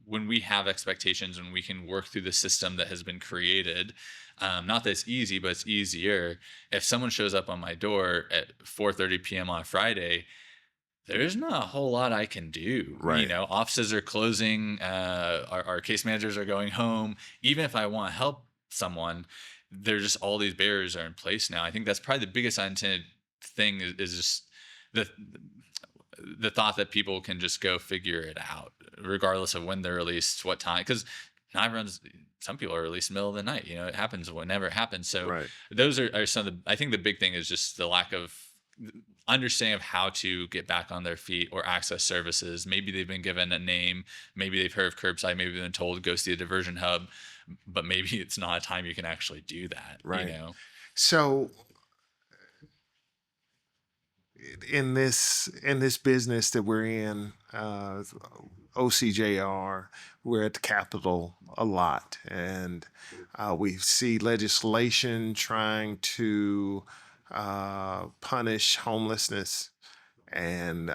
When we have expectations and we can work through the system that has been created. Not that it's easy, but it's easier. If someone shows up on my door at 4:30 p.m. on a Friday, there's not a whole lot I can do. Right. Offices are closing, our case managers are going home. Even if I want to help someone, there's just all these barriers are in place now. I think that's probably the biggest unintended thing is just the the thought that people can just go figure it out, regardless of when they're released, what time. Because not everyone's. Some people are released in the middle of the night. It happens whenever it happens. So Right. those are some of the. I think the big thing is just the lack of understanding of how to get back on their feet or access services. Maybe they've been given a name, maybe they've heard of Curbside, maybe they've been told go see a diversion hub, but maybe it's not a time you can actually do that. Right. So, in this business that we're in, OCJR, we're at the Capitol a lot, and we see legislation trying to punish homelessness, and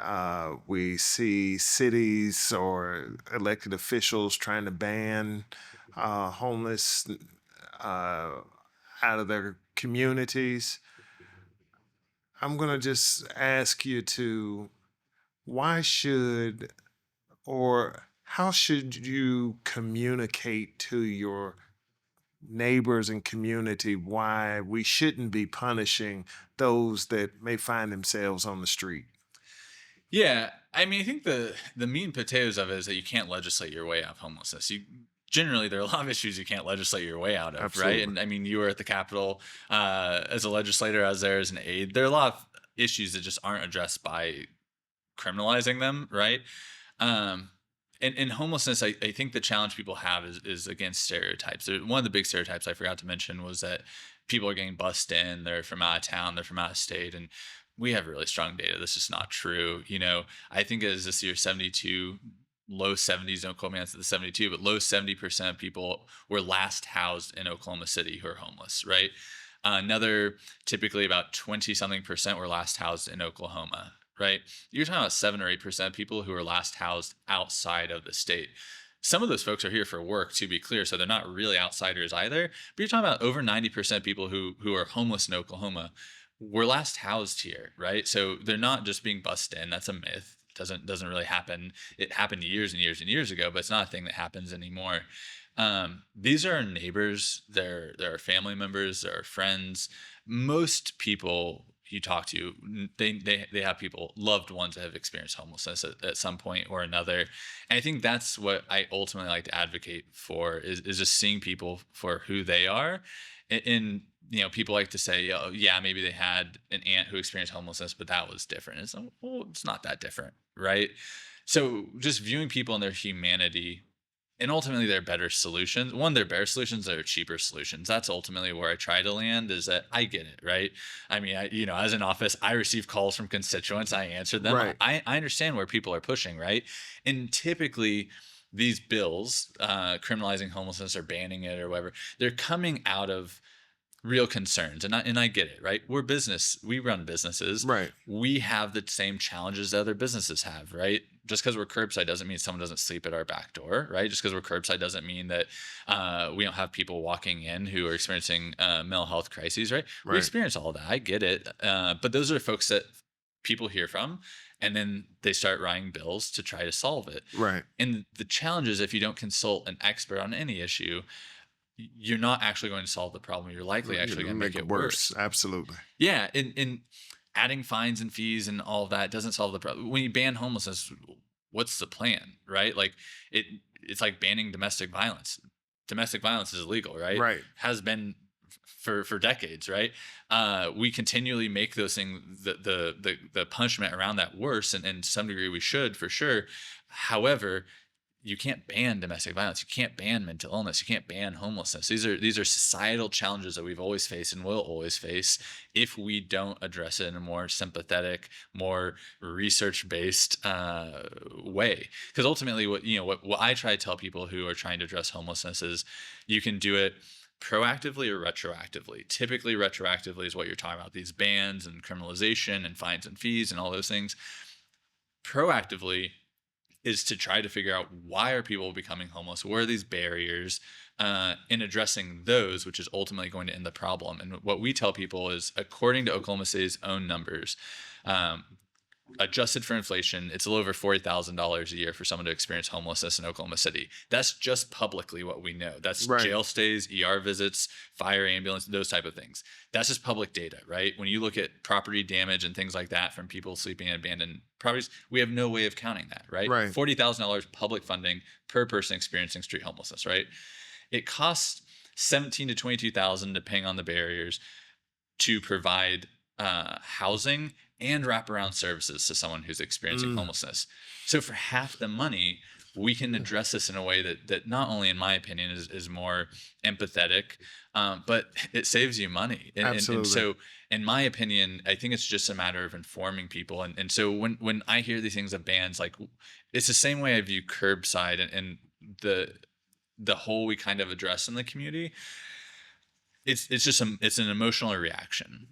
we see cities or elected officials trying to ban homeless uh, out of their communities. I'm going to just ask you to, why should or how should you communicate to your neighbors and community why we shouldn't be punishing those that may find themselves on the street? Yeah, I mean, I think the meat and potatoes of it is that you can't legislate your way out of homelessness. You generally there are a lot of issues you can't legislate your way out of, right? Absolutely. And I mean, you were at the Capitol as a legislator, I was there as an aide. There are a lot of issues that just aren't addressed by criminalizing them, right? Um, And homelessness, I think the challenge people have is against stereotypes. One of the big stereotypes I forgot to mention was that people are getting bussed in, they're from out of town, they're from out of state, and we have really strong data. This is not true. I think it is this year 72, low 70s. Don't quote me on the 72, but low 70% of people were last housed in Oklahoma City who are homeless, right? Another typically about 20 something percent were last housed in Oklahoma, right? You're talking about 7 or 8% of people who are last housed outside of the state. Some of those folks are here for work, to be clear, so they're not really outsiders either. But you're talking about over 90% of people who are homeless in Oklahoma were last housed here, right? So they're not just being bussed in. That's a myth. Doesn't really happen. It happened years and years and years ago, but it's not a thing that happens anymore. These are our neighbors. They're our family members. They're our friends. Most people you talk to, they have people, loved ones that have experienced homelessness at some point or another. And I think that's what I ultimately like to advocate for is just seeing people for who they are. And people like to say, oh, yeah, maybe they had an aunt who experienced homelessness, but that was different. It's like, well, it's not that different, right? So just viewing people in their humanity and ultimately they're better solutions. One, they're better solutions, they're cheaper solutions. That's ultimately where I try to land, is that I get it, right? I mean, as an office, I receive calls from constituents, I answer them. Right. I understand where people are pushing, right? And typically these bills, criminalizing homelessness or banning it or whatever, they're coming out of real concerns. And I get it, right? We run businesses. Right. We have the same challenges that other businesses have, right? Just because we're curbside doesn't mean someone doesn't sleep at our back door, right? Just because we're curbside doesn't mean that we don't have people walking in who are experiencing mental health crises, right? We experience all that. I get it. But those are folks that people hear from, and then they start writing bills to try to solve it. Right. And the challenge is, if you don't consult an expert on any issue, you're not actually going to solve the problem. You're likely actually going to make it worse. Absolutely. Yeah. And adding fines and fees and all of that doesn't solve the problem. When you ban homelessness, what's the plan, right? Like it's like banning domestic violence. Domestic violence is illegal, right? Right. Has been for decades, right? We continually make those things, the punishment around that worse. And to some degree we should, for sure. However, you can't ban domestic violence. You can't ban mental illness. You can't ban homelessness. These are societal challenges that we've always faced and will always face if we don't address it in a more sympathetic, more research-based way. Because ultimately, what I try to tell people who are trying to address homelessness is, you can do it proactively or retroactively. Typically, retroactively is what you're talking about, these bans and criminalization and fines and fees and all those things. Proactively is to try to figure out, why are people becoming homeless? Where are these barriers? In addressing those, which is ultimately going to end the problem. And what we tell people is, according to Oklahoma City's own numbers, adjusted for inflation, it's a little over $40,000 a year for someone to experience homelessness in Oklahoma City. That's just publicly what we know. That's jail stays, ER visits, fire, ambulance, those type of things. That's just public data, right? When you look at property damage and things like that from people sleeping in abandoned properties, we have no way of counting that, right? $40,000 public funding per person experiencing street homelessness, right? It costs $17,000 to $22,000, depending on the barriers, to provide housing and wraparound services to someone who's experiencing homelessness. So for half the money, we can address this in a way that not only, in my opinion, is more empathetic, but it saves you money. Absolutely. And so, in my opinion, I think it's just a matter of informing people. And so when I hear these things of bans, like, it's the same way I view curbside and the whole we kind of address in the community. It's just it's an emotional reaction.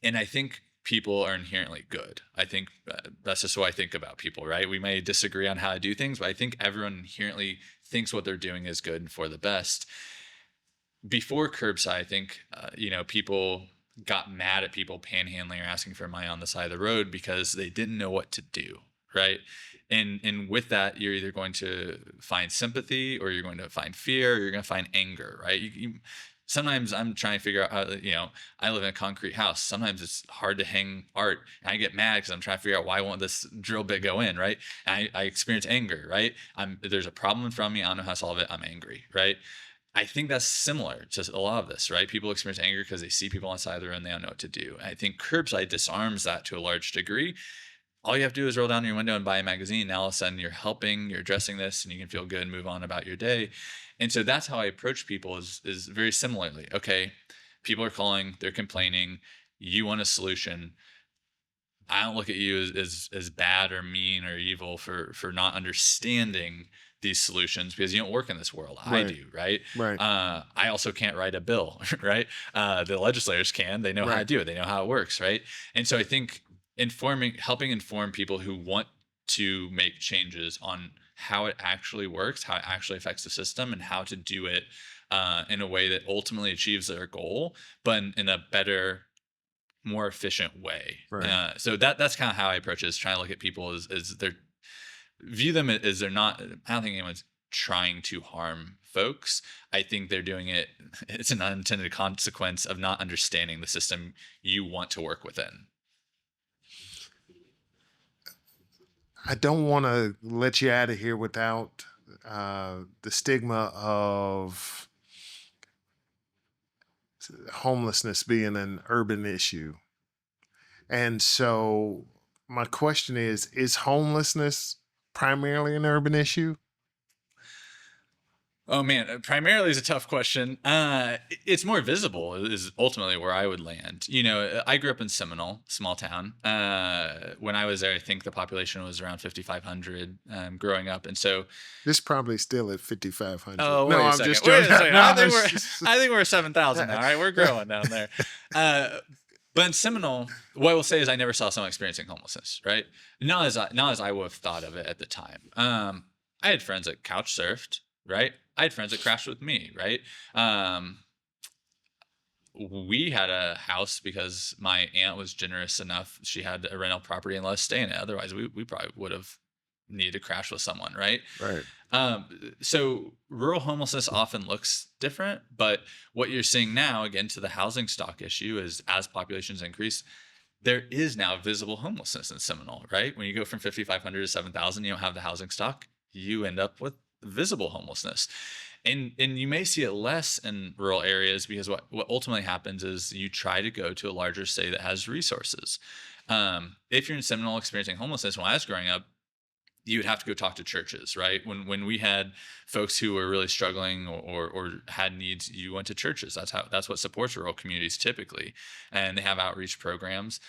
And I think people are inherently good. I think that's just what I think about people, right? We may disagree on how to do things, but I think everyone inherently thinks what they're doing is good and for the best. Before curbside, I think, people got mad at people panhandling or asking for money on the side of the road because they didn't know what to do, right? And with that, you're either going to find sympathy, or you're going to find fear, or you're going to find anger, right? Sometimes I'm trying to figure out how, I live in a concrete house. Sometimes it's hard to hang art, and I get mad because I'm trying to figure out, why won't this drill bit go in, right? And I experience anger, right? There's a problem in front of me. I don't know how to solve it. I'm angry, right? I think that's similar to a lot of this, right? People experience anger because they see people on the side of the road and they don't know what to do. And I think curbside disarms that to a large degree. all you have to do is roll down your window and buy a magazine. Now all of a sudden you're helping, you're addressing this, and you can feel good and move on about your day. And so that's how I approach people is very similarly. Okay, people are calling, they're complaining, you want a solution. I don't look at you as bad or mean or evil for not understanding these solutions because you don't work in this world. I Right. do, right? Right. I also can't write a bill, right? The legislators can. They know how to Right. do it. They know how it works, right? And so I think helping inform people who want to make changes on how it actually works, how it actually affects the system, and how to do it in a way that ultimately achieves their goal, but in a better, more efficient way. Right. So that's kind of how I approach it, is trying to look at people as they're view them as they're not, I don't think anyone's trying to harm folks. I think they're doing it, it's an unintended consequence of not understanding the system you want to work within. I don't want to let you out of here without the stigma of homelessness being an urban issue. And so my question is homelessness primarily an urban issue? Oh man, primarily is a tough question. It's more visible is ultimately where I would land. I grew up in Seminole, small town. When I was there, I think the population was around 5,500 growing up, and so. This probably still at 5,500. Oh, No, wait a I'm second. just Wait a joking. second. No, I think we're 7,000 now. All right, we're growing down there. But in Seminole, what I will say is I never saw someone experiencing homelessness. Right? Not as I would have thought of it at the time. I had friends that couch surfed. Right? I had friends that crashed with me. Right? We had a house because my aunt was generous enough. She had a rental property and let us stay in it. Otherwise, we probably would have needed to crash with someone. Right? right. So rural homelessness often looks different, but what you're seeing now, again, to the housing stock issue, is as populations increase, there is now visible homelessness in Seminole, right? When you go from 5,500 to 7,000, you don't have the housing stock, you end up with visible homelessness. And you may see it less in rural areas because what ultimately happens is you try to go to a larger city that has resources. If you're in Seminole experiencing homelessness, when I was growing up, you would have to go talk to churches, right? When we had folks who were really struggling or had needs, you went to churches. That's what supports rural communities typically, and they have outreach programs.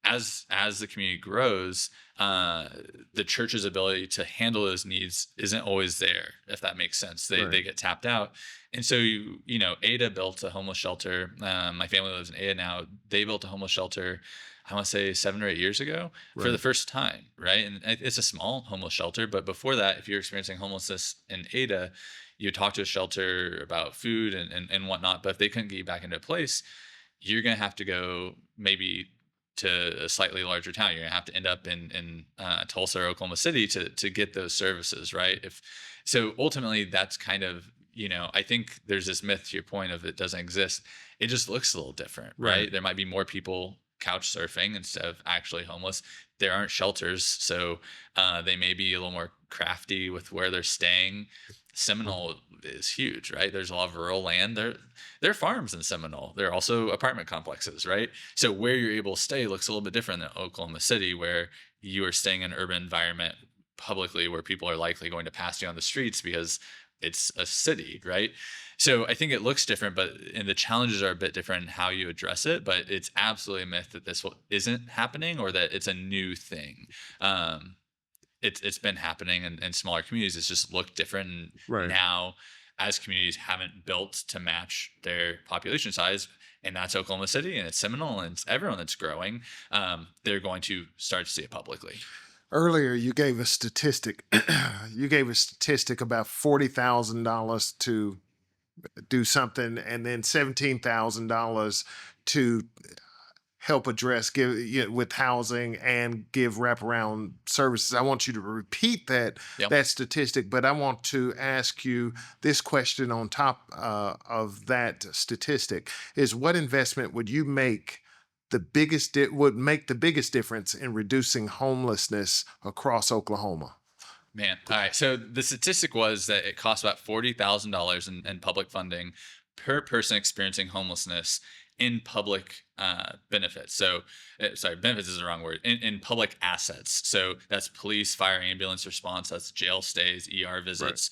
As the community grows, the church's ability to handle those needs isn't always there, if that makes sense. They get tapped out, and so Ada built a homeless shelter. My family lives in Ada now. They built a homeless shelter, I want to say 7 or 8 years ago for the first time, right? And it's a small homeless shelter, but before that, if you're experiencing homelessness in Ada, you talk to a shelter about food and whatnot. But if they couldn't get you back into a place, you're going to have to go maybe to a slightly larger town. You're going to have to end up in Tulsa or Oklahoma City to get those services, right? So ultimately, that's kind of, I think there's this myth to your point of it doesn't exist. It just looks a little different, right? There might be more people couch surfing instead of actually homeless. There aren't shelters, so they may be a little more crafty with where they're staying. Seminole is huge, right? There's a lot of rural land. There are farms in Seminole. There are also apartment complexes, right? So where you're able to stay looks a little bit different than Oklahoma City, where you are staying in an urban environment publicly, where people are likely going to pass you on the streets because it's a city, right? So I think it looks different, and the challenges are a bit different in how you address it. But it's absolutely a myth that this isn't happening or that it's a new thing. It's been happening in smaller communities. It's just looked different now as communities haven't built to match their population size. And that's Oklahoma City, and it's Seminole, and it's everyone that's growing. They're going to start to see it publicly. Earlier, you gave a statistic. You gave a statistic about $40,000 to do something, and then $17,000 to help address with housing and give wraparound services. I want you to repeat that statistic, but I want to ask you this question on top of that statistic: is what investment would you make would make the biggest difference in reducing homelessness across Oklahoma? Man, all right. So the statistic was that it costs about $40,000 in public funding per person experiencing homelessness in public benefits. So, sorry, benefits is the wrong word. In public assets. So that's police, fire, ambulance response. That's jail stays, ER Right. visits.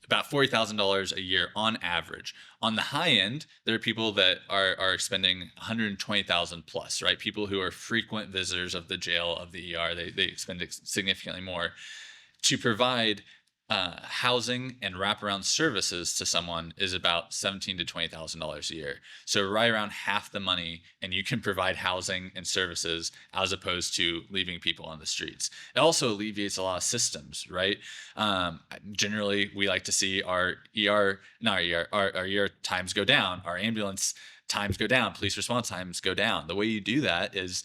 About $40,000 a year on average. On the high end, there are people that are spending 120,000 plus, right? People who are frequent visitors of the jail, of the ER. They spend significantly more to provide housing and wraparound services to someone is about $17,000 to $20,000 a year. So right around half the money, and you can provide housing and services as opposed to leaving people on the streets. It also alleviates a lot of systems, right? Generally, we like to see our ER, not our ER, our ER times go down, our ambulance times go down, police response times go down. The way you do that is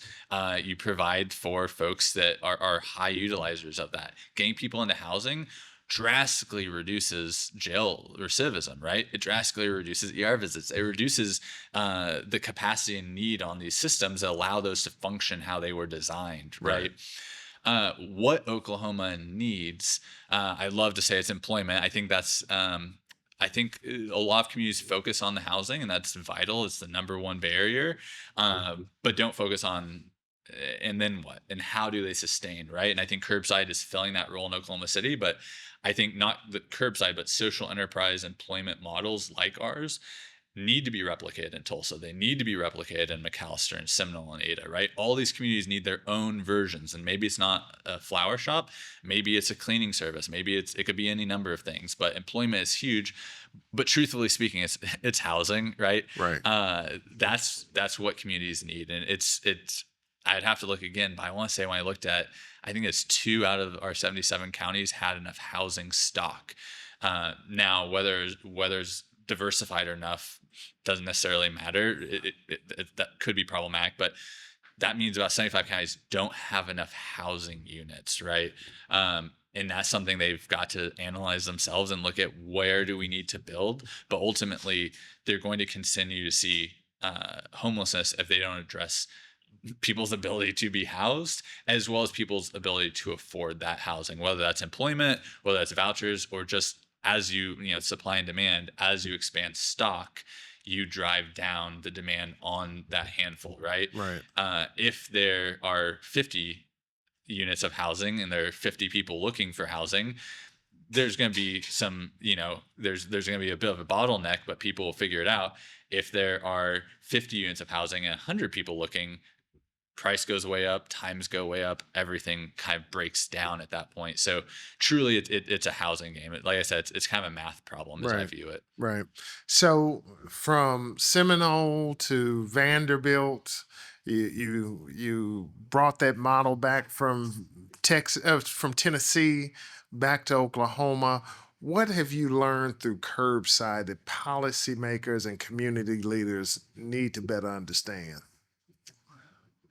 you provide for folks that are high utilizers of that. Getting people into housing drastically reduces jail recidivism, right? It drastically reduces ER visits. It reduces the capacity and need on these systems that allow those to function how they were designed, right? What Oklahoma needs, I love to say it's employment. I think that's I think a lot of communities focus on the housing, and that's vital. It's the number one barrier, but don't focus on and then what and how do they sustain, right? And I think Curbside is filling that role in Oklahoma City, but I think not the Curbside, but social enterprise employment models like ours need to be replicated in Tulsa. They need to be replicated in McAllister and Seminole and Ada, right? All these communities need their own versions. And maybe it's not a flower shop, maybe it's a cleaning service, maybe it could be any number of things, but employment is huge. But truthfully speaking, it's housing, right? Right. That's what communities need. And it's I'd have to look again, but I want to say when I looked at, I think it's 2 out of our 77 counties had enough housing stock. Now, whether it's diversified or enough doesn't necessarily matter. That could be problematic, but that means about 75 counties don't have enough housing units, right? And that's something they've got to analyze themselves and look at where do we need to build. But ultimately, they're going to continue to see homelessness if they don't address people's ability to be housed, as well as people's ability to afford that housing, whether that's employment, whether that's vouchers, or just as supply and demand, as you expand stock, you drive down the demand on that handful, right? Right. If there are 50 units of housing and there are 50 people looking for housing, there's going to be some, there's going to be a bit of a bottleneck, but people will figure it out. If there are 50 units of housing and 100 people looking, price goes way up, times go way up, everything kind of breaks down at that point. So truly it's a housing game. Like I said, it's kind of a math problem as I view it. Right. So from Seminole to Vanderbilt, you brought that model back from from Tennessee back to Oklahoma. What have you learned through Curbside that policymakers and community leaders need to better understand?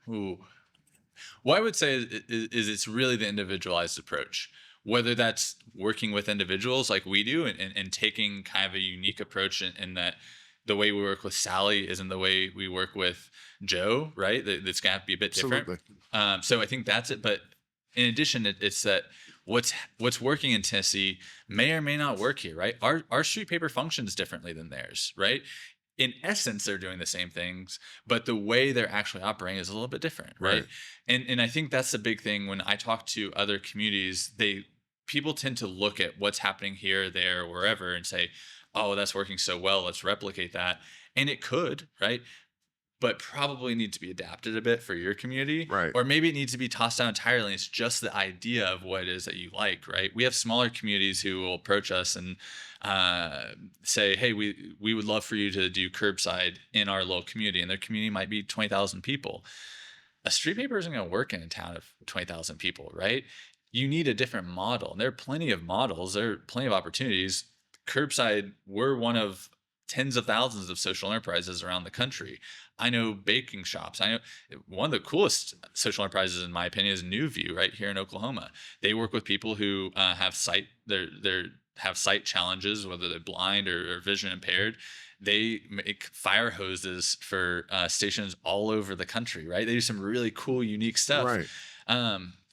Ooh. What I would say is it's really the individualized approach, whether that's working with individuals like we do and taking kind of a unique approach in that the way we work with Sally isn't the way we work with Joe, right? That's going to have to be a bit different. Absolutely. So I think that's it. But in addition, it's that what's working in Tennessee may or may not work here, right? Our street paper functions differently than theirs, right? In essence, they're doing the same things, but the way they're actually operating is a little bit different, right? And I think that's the big thing when I talk to other communities, people tend to look at what's happening here, there, wherever, and say, "Oh, that's working so well. Let's replicate that." And it could, right? But probably need to be adapted a bit for your community, Right. or maybe it needs to be tossed out entirely. It's just the idea of what it is that you like, right? We have smaller communities who will approach us and say, "Hey, we would love for you to do curbside in our local community," and their community might be 20,000 people. A street paper isn't going to work in a town of 20,000 people, right? You need a different model. And there are plenty of models. There are plenty of opportunities. Curbside, we're one of tens of thousands of social enterprises around the country. I know baking shops. I know one of the coolest social enterprises, in my opinion, is New View right here in Oklahoma. They work with people who have sight challenges, whether they're blind or vision impaired. They make fire hoses for stations all over the country, right? They do some really cool, unique stuff. Right.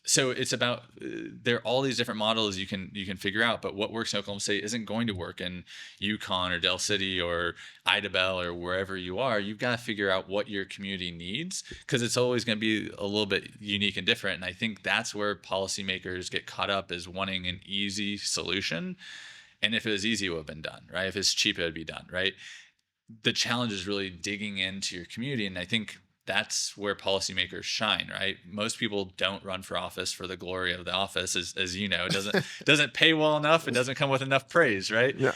So it's about there are all these different models you can figure out, but what works in Oklahoma State isn't going to work in Yukon or Del City or Idabel or wherever you are. You've got to figure out what your community needs, because it's always going to be a little bit unique and different. And I think that's where policymakers get caught up, is wanting an easy solution. And if it was easy, it would have been done, right? If it's cheap, it would be done, right? The challenge is really digging into your community. And I think that's where policymakers shine, right? Most people don't run for office for the glory of the office, as you know. It doesn't pay well enough. It doesn't come with enough praise, right? Yeah.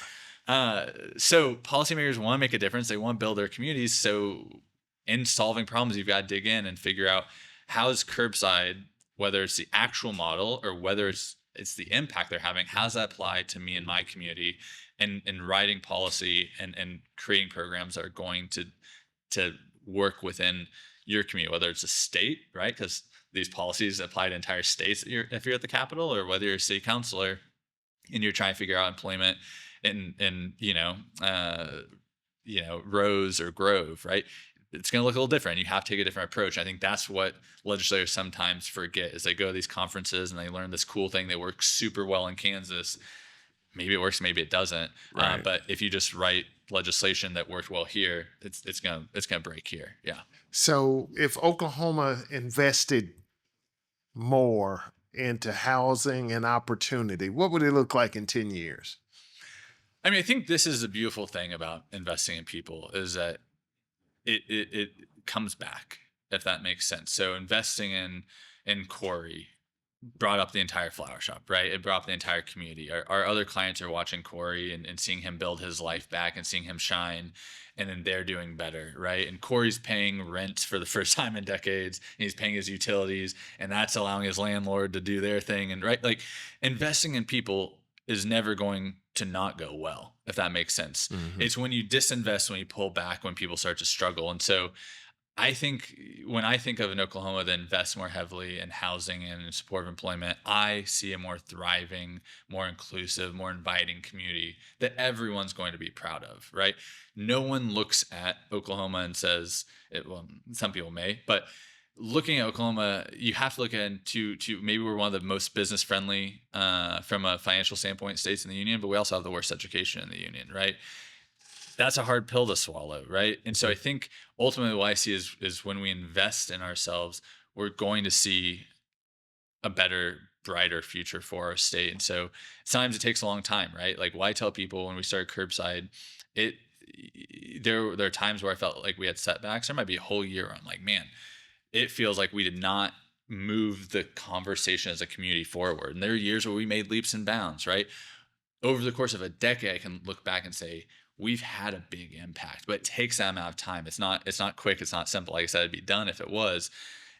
So policymakers want to make a difference. They want to build their communities. So in solving problems, you've got to dig in and figure out, how is curbside, whether it's the actual model or whether it's the impact they're having, how does that apply to me and my community, and writing policy and creating programs that are going to work within your community, whether it's a state, right? Because these policies apply to entire states if you're at the Capitol, or whether you're a city councilor and you're trying to figure out employment in Rose or Grove, right? It's going to look a little different. You have to take a different approach. I think that's what legislators sometimes forget, is they go to these conferences and they learn this cool thing that works super well in Kansas. Maybe it works, maybe it doesn't. Right. But if you just write legislation that worked well here, it's gonna break here. Yeah. So if Oklahoma invested more into housing and opportunity, what would it look like in 10 years? I mean, I think this is the beautiful thing about investing in people, is that it comes back, if that makes sense. So investing in Corey brought up the entire flower shop, right? It brought up the entire community. Our other clients are watching Corey and seeing him build his life back and seeing him shine, and then they're doing better, right? And Corey's paying rent for the first time in decades, and he's paying his utilities, and that's allowing his landlord to do their thing. And right, like, investing in people is never going to not go well, if that makes sense. Mm-hmm. It's when you disinvest, when you pull back, when people start to struggle. And so I think when I think of an Oklahoma that invests more heavily in housing and in support of employment, I see a more thriving, more inclusive, more inviting community that everyone's going to be proud of, right? No one looks at Oklahoma and says, well, some people may, but looking at Oklahoma, you have to look at to maybe we're one of the most business friendly from a financial standpoint states in the union, but we also have the worst education in the union, right? That's a hard pill to swallow, right? And so I think ultimately what I see is when we invest in ourselves, we're going to see a better, brighter future for our state. And so sometimes it takes a long time, right? Like, what I tell people when we started Curbside, there are times where I felt like we had setbacks. There might be a whole year where I'm like, man, it feels like we did not move the conversation as a community forward. And there are years where we made leaps and bounds, right? Over the course of a decade, I can look back and say, we've had a big impact, but it takes that amount of time. It's not quick. It's not simple. Like I said, it'd be done if it was.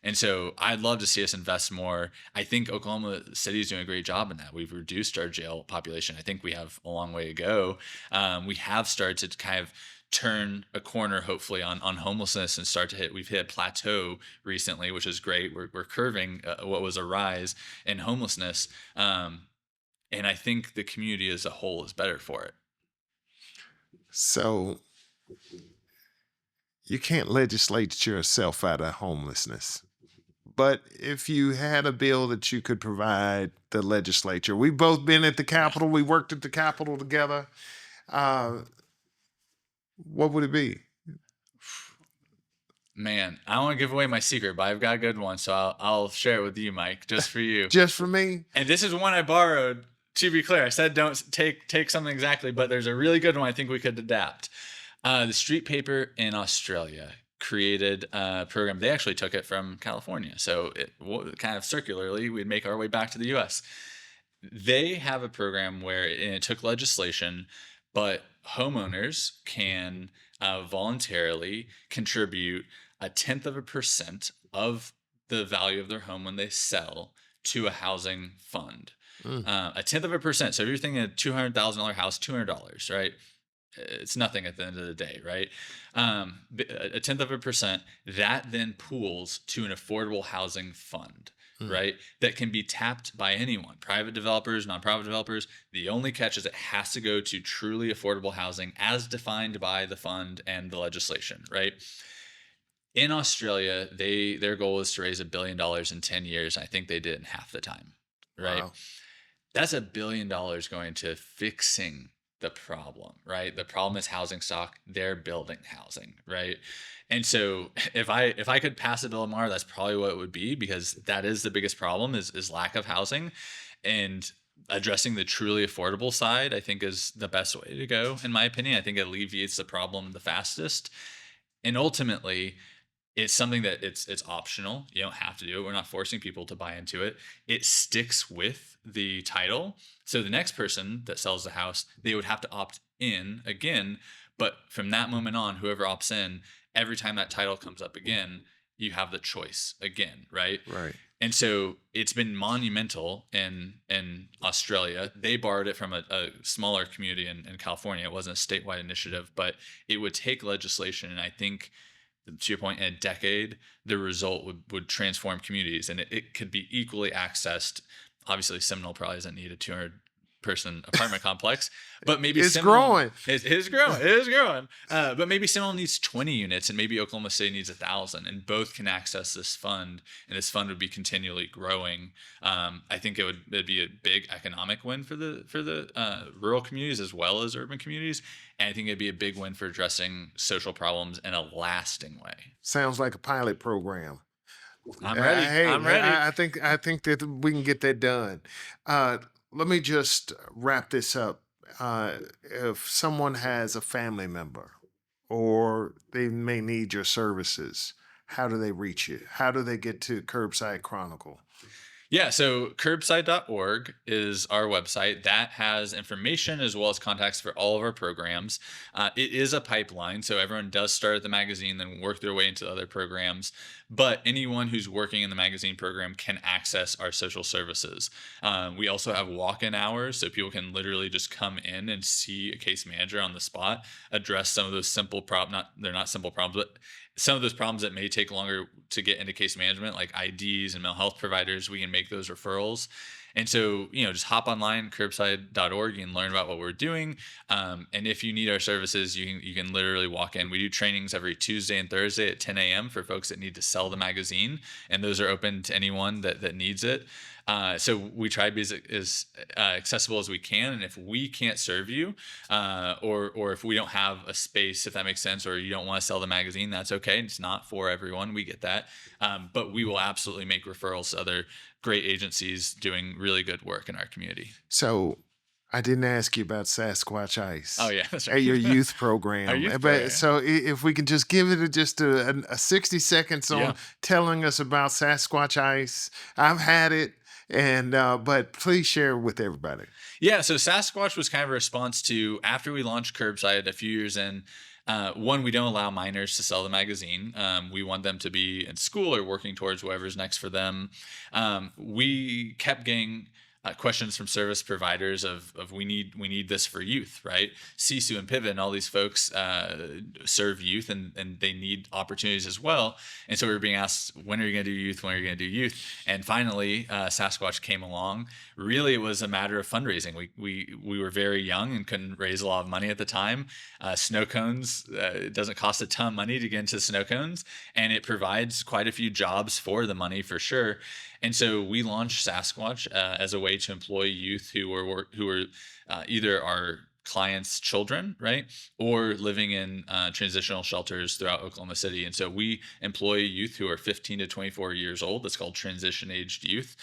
And so I'd love to see us invest more. I think Oklahoma City is doing a great job in that. We've reduced our jail population. I think we have a long way to go. We have started to kind of turn a corner, hopefully, on homelessness, and we've hit a plateau recently, which is great. We're curving what was a rise in homelessness. And I think the community as a whole is better for it. So you can't legislate yourself out of homelessness. But if you had a bill that you could provide the legislature, we've both been at the Capitol, we worked at the Capitol together. What would it be? Man, I don't want to give away my secret, but I've got a good one. So I'll share it with you, Mike, just for you. Just for me? And this is one I borrowed. To be clear, I said don't take something exactly, but there's a really good one I think we could adapt. The Street Paper in Australia created a program. They actually took it from California. So it kind of circularly, we'd make our way back to the US. They have a program where it took legislation, but homeowners can voluntarily contribute 1/10% of the value of their home when they sell to a housing fund. 1/10%. So if you're thinking a $200,000 house, $200, right? It's nothing at the end of the day, right? 1/10%, that then pools to an affordable housing fund, right? That can be tapped by anyone, private developers, nonprofit developers. The only catch is it has to go to truly affordable housing as defined by the fund and the legislation, right? In Australia, their goal is to raise $1 billion in 10 years. I think they did it in half the time, right? Wow. That's $1 billion going to fixing the problem, right? The problem is housing stock. They're building housing, right? And so if I could pass a bill tomorrow, that's probably what it would be, because that is the biggest problem is lack of housing. And addressing the truly affordable side, I think, is the best way to go, in my opinion. I think it alleviates the problem the fastest. And ultimately, it's something that it's optional. You don't have to do it. We're not forcing people to buy into it. It sticks with the title. So the next person that sells the house, they would have to opt in again. But from that moment on, whoever opts in, every time that title comes up again, you have the choice again, right? Right. And so it's been monumental in Australia. They borrowed it from a smaller community in California. It wasn't a statewide initiative, but it would take legislation, and I think, to your point, in a decade, the result would transform communities, and it could be equally accessed. Obviously, Seminole probably doesn't need a 200-person apartment complex, but maybe It's Seminole growing. it is growing. It is growing. But maybe Seminole needs 20 units, and maybe Oklahoma City needs 1,000, and both can access this fund, and this fund would be continually growing. I think it'd be a big economic win for the rural communities as well as urban communities, and I think it'd be a big win for addressing social problems in a lasting way. Sounds like a pilot program. I'm ready. Hey, I'm ready. I think that we can get that done. Uh, Let me just wrap this up. If someone has a family member, or they may need your services, how do they reach you? How do they get to Curbside Chronicle? Yeah, so curbside.org is our website that has information as well as contacts for all of our programs. It is a pipeline, so everyone does start at the magazine, then work their way into other programs. But anyone who's working in the magazine program can access our social services. We also have walk-in hours, so people can literally just come in and see a case manager on the spot, address some of those simple problems. They're not simple problems, but some of those problems that may take longer to get into case management, like IDs and mental health providers. We can make those referrals. And so, just hop online, curbside.org. You can learn about what we're doing. And if you need our services, you can literally walk in. We do trainings every Tuesday and Thursday at 10 a.m. for folks that need to sell the magazine. And those are open to anyone that needs it. So we try to be as accessible as we can. And if we can't serve you, or if we don't have a space, if that makes sense, or you don't want to sell the magazine, that's okay. It's not for everyone. We get that. But we will absolutely make referrals to other great agencies doing really good work in our community. So I didn't ask you about Sasquatch Ice. Oh yeah, that's At your right. youth program. Our youth But program. so if we can just give it just a 60 seconds on Yeah. telling us about Sasquatch Ice. I've had it, and but please share with everybody. Yeah, so Sasquatch was kind of a response to, after we launched Curbside a few years in. One, we don't allow minors to sell the magazine. We want them to be in school or working towards whatever's next for them. We kept getting questions from service providers of we need this for youth, right? Sisu and Pivot and all these folks serve youth, and they need opportunities as well. And so we were being asked, when are you going to do youth? When are you going to do youth? And finally, Sasquatch came along. Really, it was a matter of fundraising. We were very young and couldn't raise a lot of money at the time. Snow cones, it doesn't cost a ton of money to get into snow cones, and it provides quite a few jobs for the money, for sure. And so we launched Sasquatch as a way to employ youth who were either our clients' children, right, or living in transitional shelters throughout Oklahoma City. And so we employ youth who are 15 to 24 years old. That's called transition-aged youth.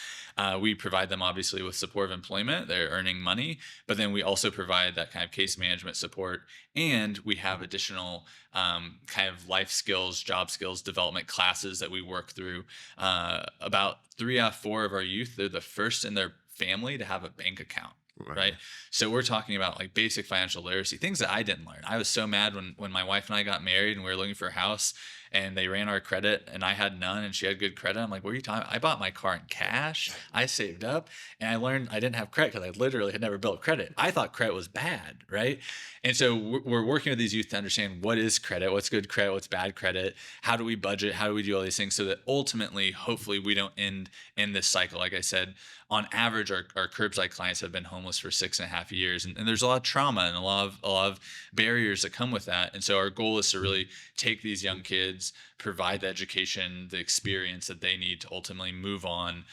We provide them, obviously, with supportive employment. They're earning money, but then we also provide that kind of case management support, and we have additional kind of life skills, job skills development classes that we work through. About 3 out of 4 of our youth, they're the first in their family to have a bank account. Right. So we're talking about like basic financial literacy, things that I didn't learn. I was so mad when my wife and I got married and we were looking for a house, and they ran our credit and I had none and she had good credit. I'm like, what are you talking about? I bought my car in cash. I saved up, and I learned I didn't have credit because I literally had never built credit. I thought credit was bad. Right. And so we're working with these youth to understand what is credit, what's good credit, what's bad credit, how do we budget, how do we do all these things, so that ultimately, hopefully, we don't end in this cycle. Like I said, on average, our curbside clients have been homeless homeless for 6.5 years. And there's a lot of trauma and a lot of barriers that come with that. And so our goal is to really take these young kids, provide the education, the experience that they need to ultimately move on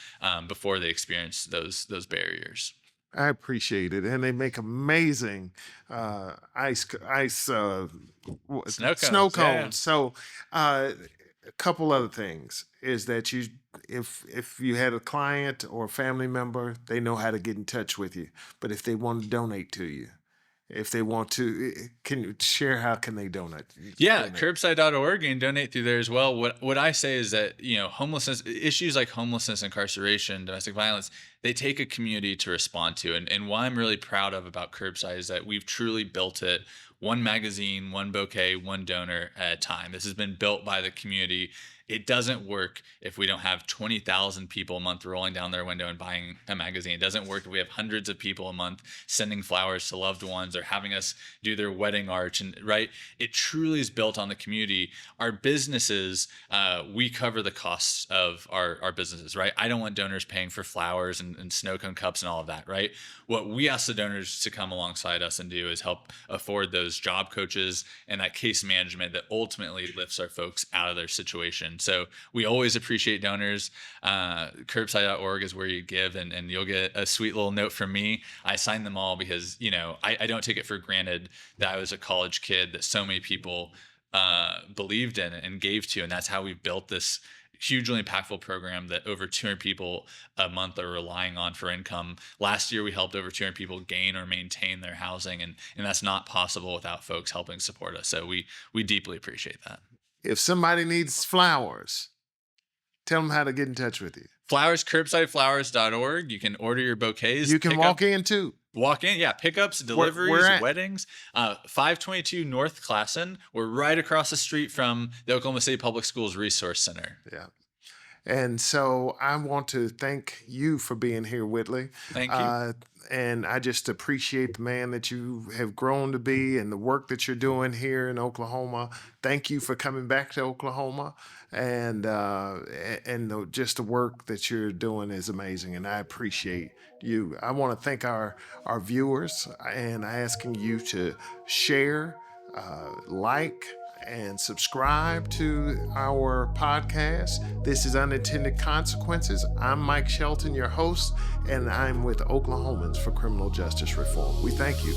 before they experience those barriers. I appreciate it, and they make amazing ice Snow snow cones, yeah. cones. So, a couple other things is that if you had a client or a family member, they know how to get in touch with you. But if they want to donate to you, if they want to, can you share how can they donate? Yeah, Donate. curbside.org. You can donate through there as well. What I say is that, homelessness issues like homelessness, incarceration, domestic violence, they take a community to respond to. And what I'm really proud of about Curbside is that we've truly built it one magazine, one bouquet, one donor at a time. This has been built by the community. It doesn't work if we don't have 20,000 people a month rolling down their window and buying a magazine. It doesn't work if we have hundreds of people a month sending flowers to loved ones or having us do their wedding arch. And right, it truly is built on the community. Our businesses, we cover the costs of our businesses, right? I don't want donors paying for flowers and snow cone cups and all of that, right? What we ask the donors to come alongside us and do is help afford those job coaches and that case management that ultimately lifts our folks out of their situation. So we always appreciate donors. Curbside.org is where you give, and you'll get a sweet little note from me. I sign them all because, I don't take it for granted that I was a college kid that so many people believed in and gave to. And that's how we've built this hugely impactful program that over 200 people a month are relying on for income. Last year, we helped over 200 people gain or maintain their housing. And that's not possible without folks helping support us. So we deeply appreciate that. If somebody needs flowers, tell them how to get in touch with you. Flowers, curbsideflowers.org. You can order your bouquets. You can walk in too. Walk in, yeah. Pickups, deliveries, where at? weddings. 522 North Classen. We're right across the street from the Oklahoma State Public Schools Resource Center. Yeah. And so I want to thank you for being here, Whitley. Thank you. And I just appreciate the man that you have grown to be and the work that you're doing here in Oklahoma. Thank you for coming back to Oklahoma. And just the work that you're doing is amazing, and I appreciate you. I want to thank our viewers and asking you to share, like, and subscribe to our podcast. This is Unintended Consequences. I'm Mike Shelton, your host, and I'm with Oklahomans for Criminal Justice Reform. We thank you.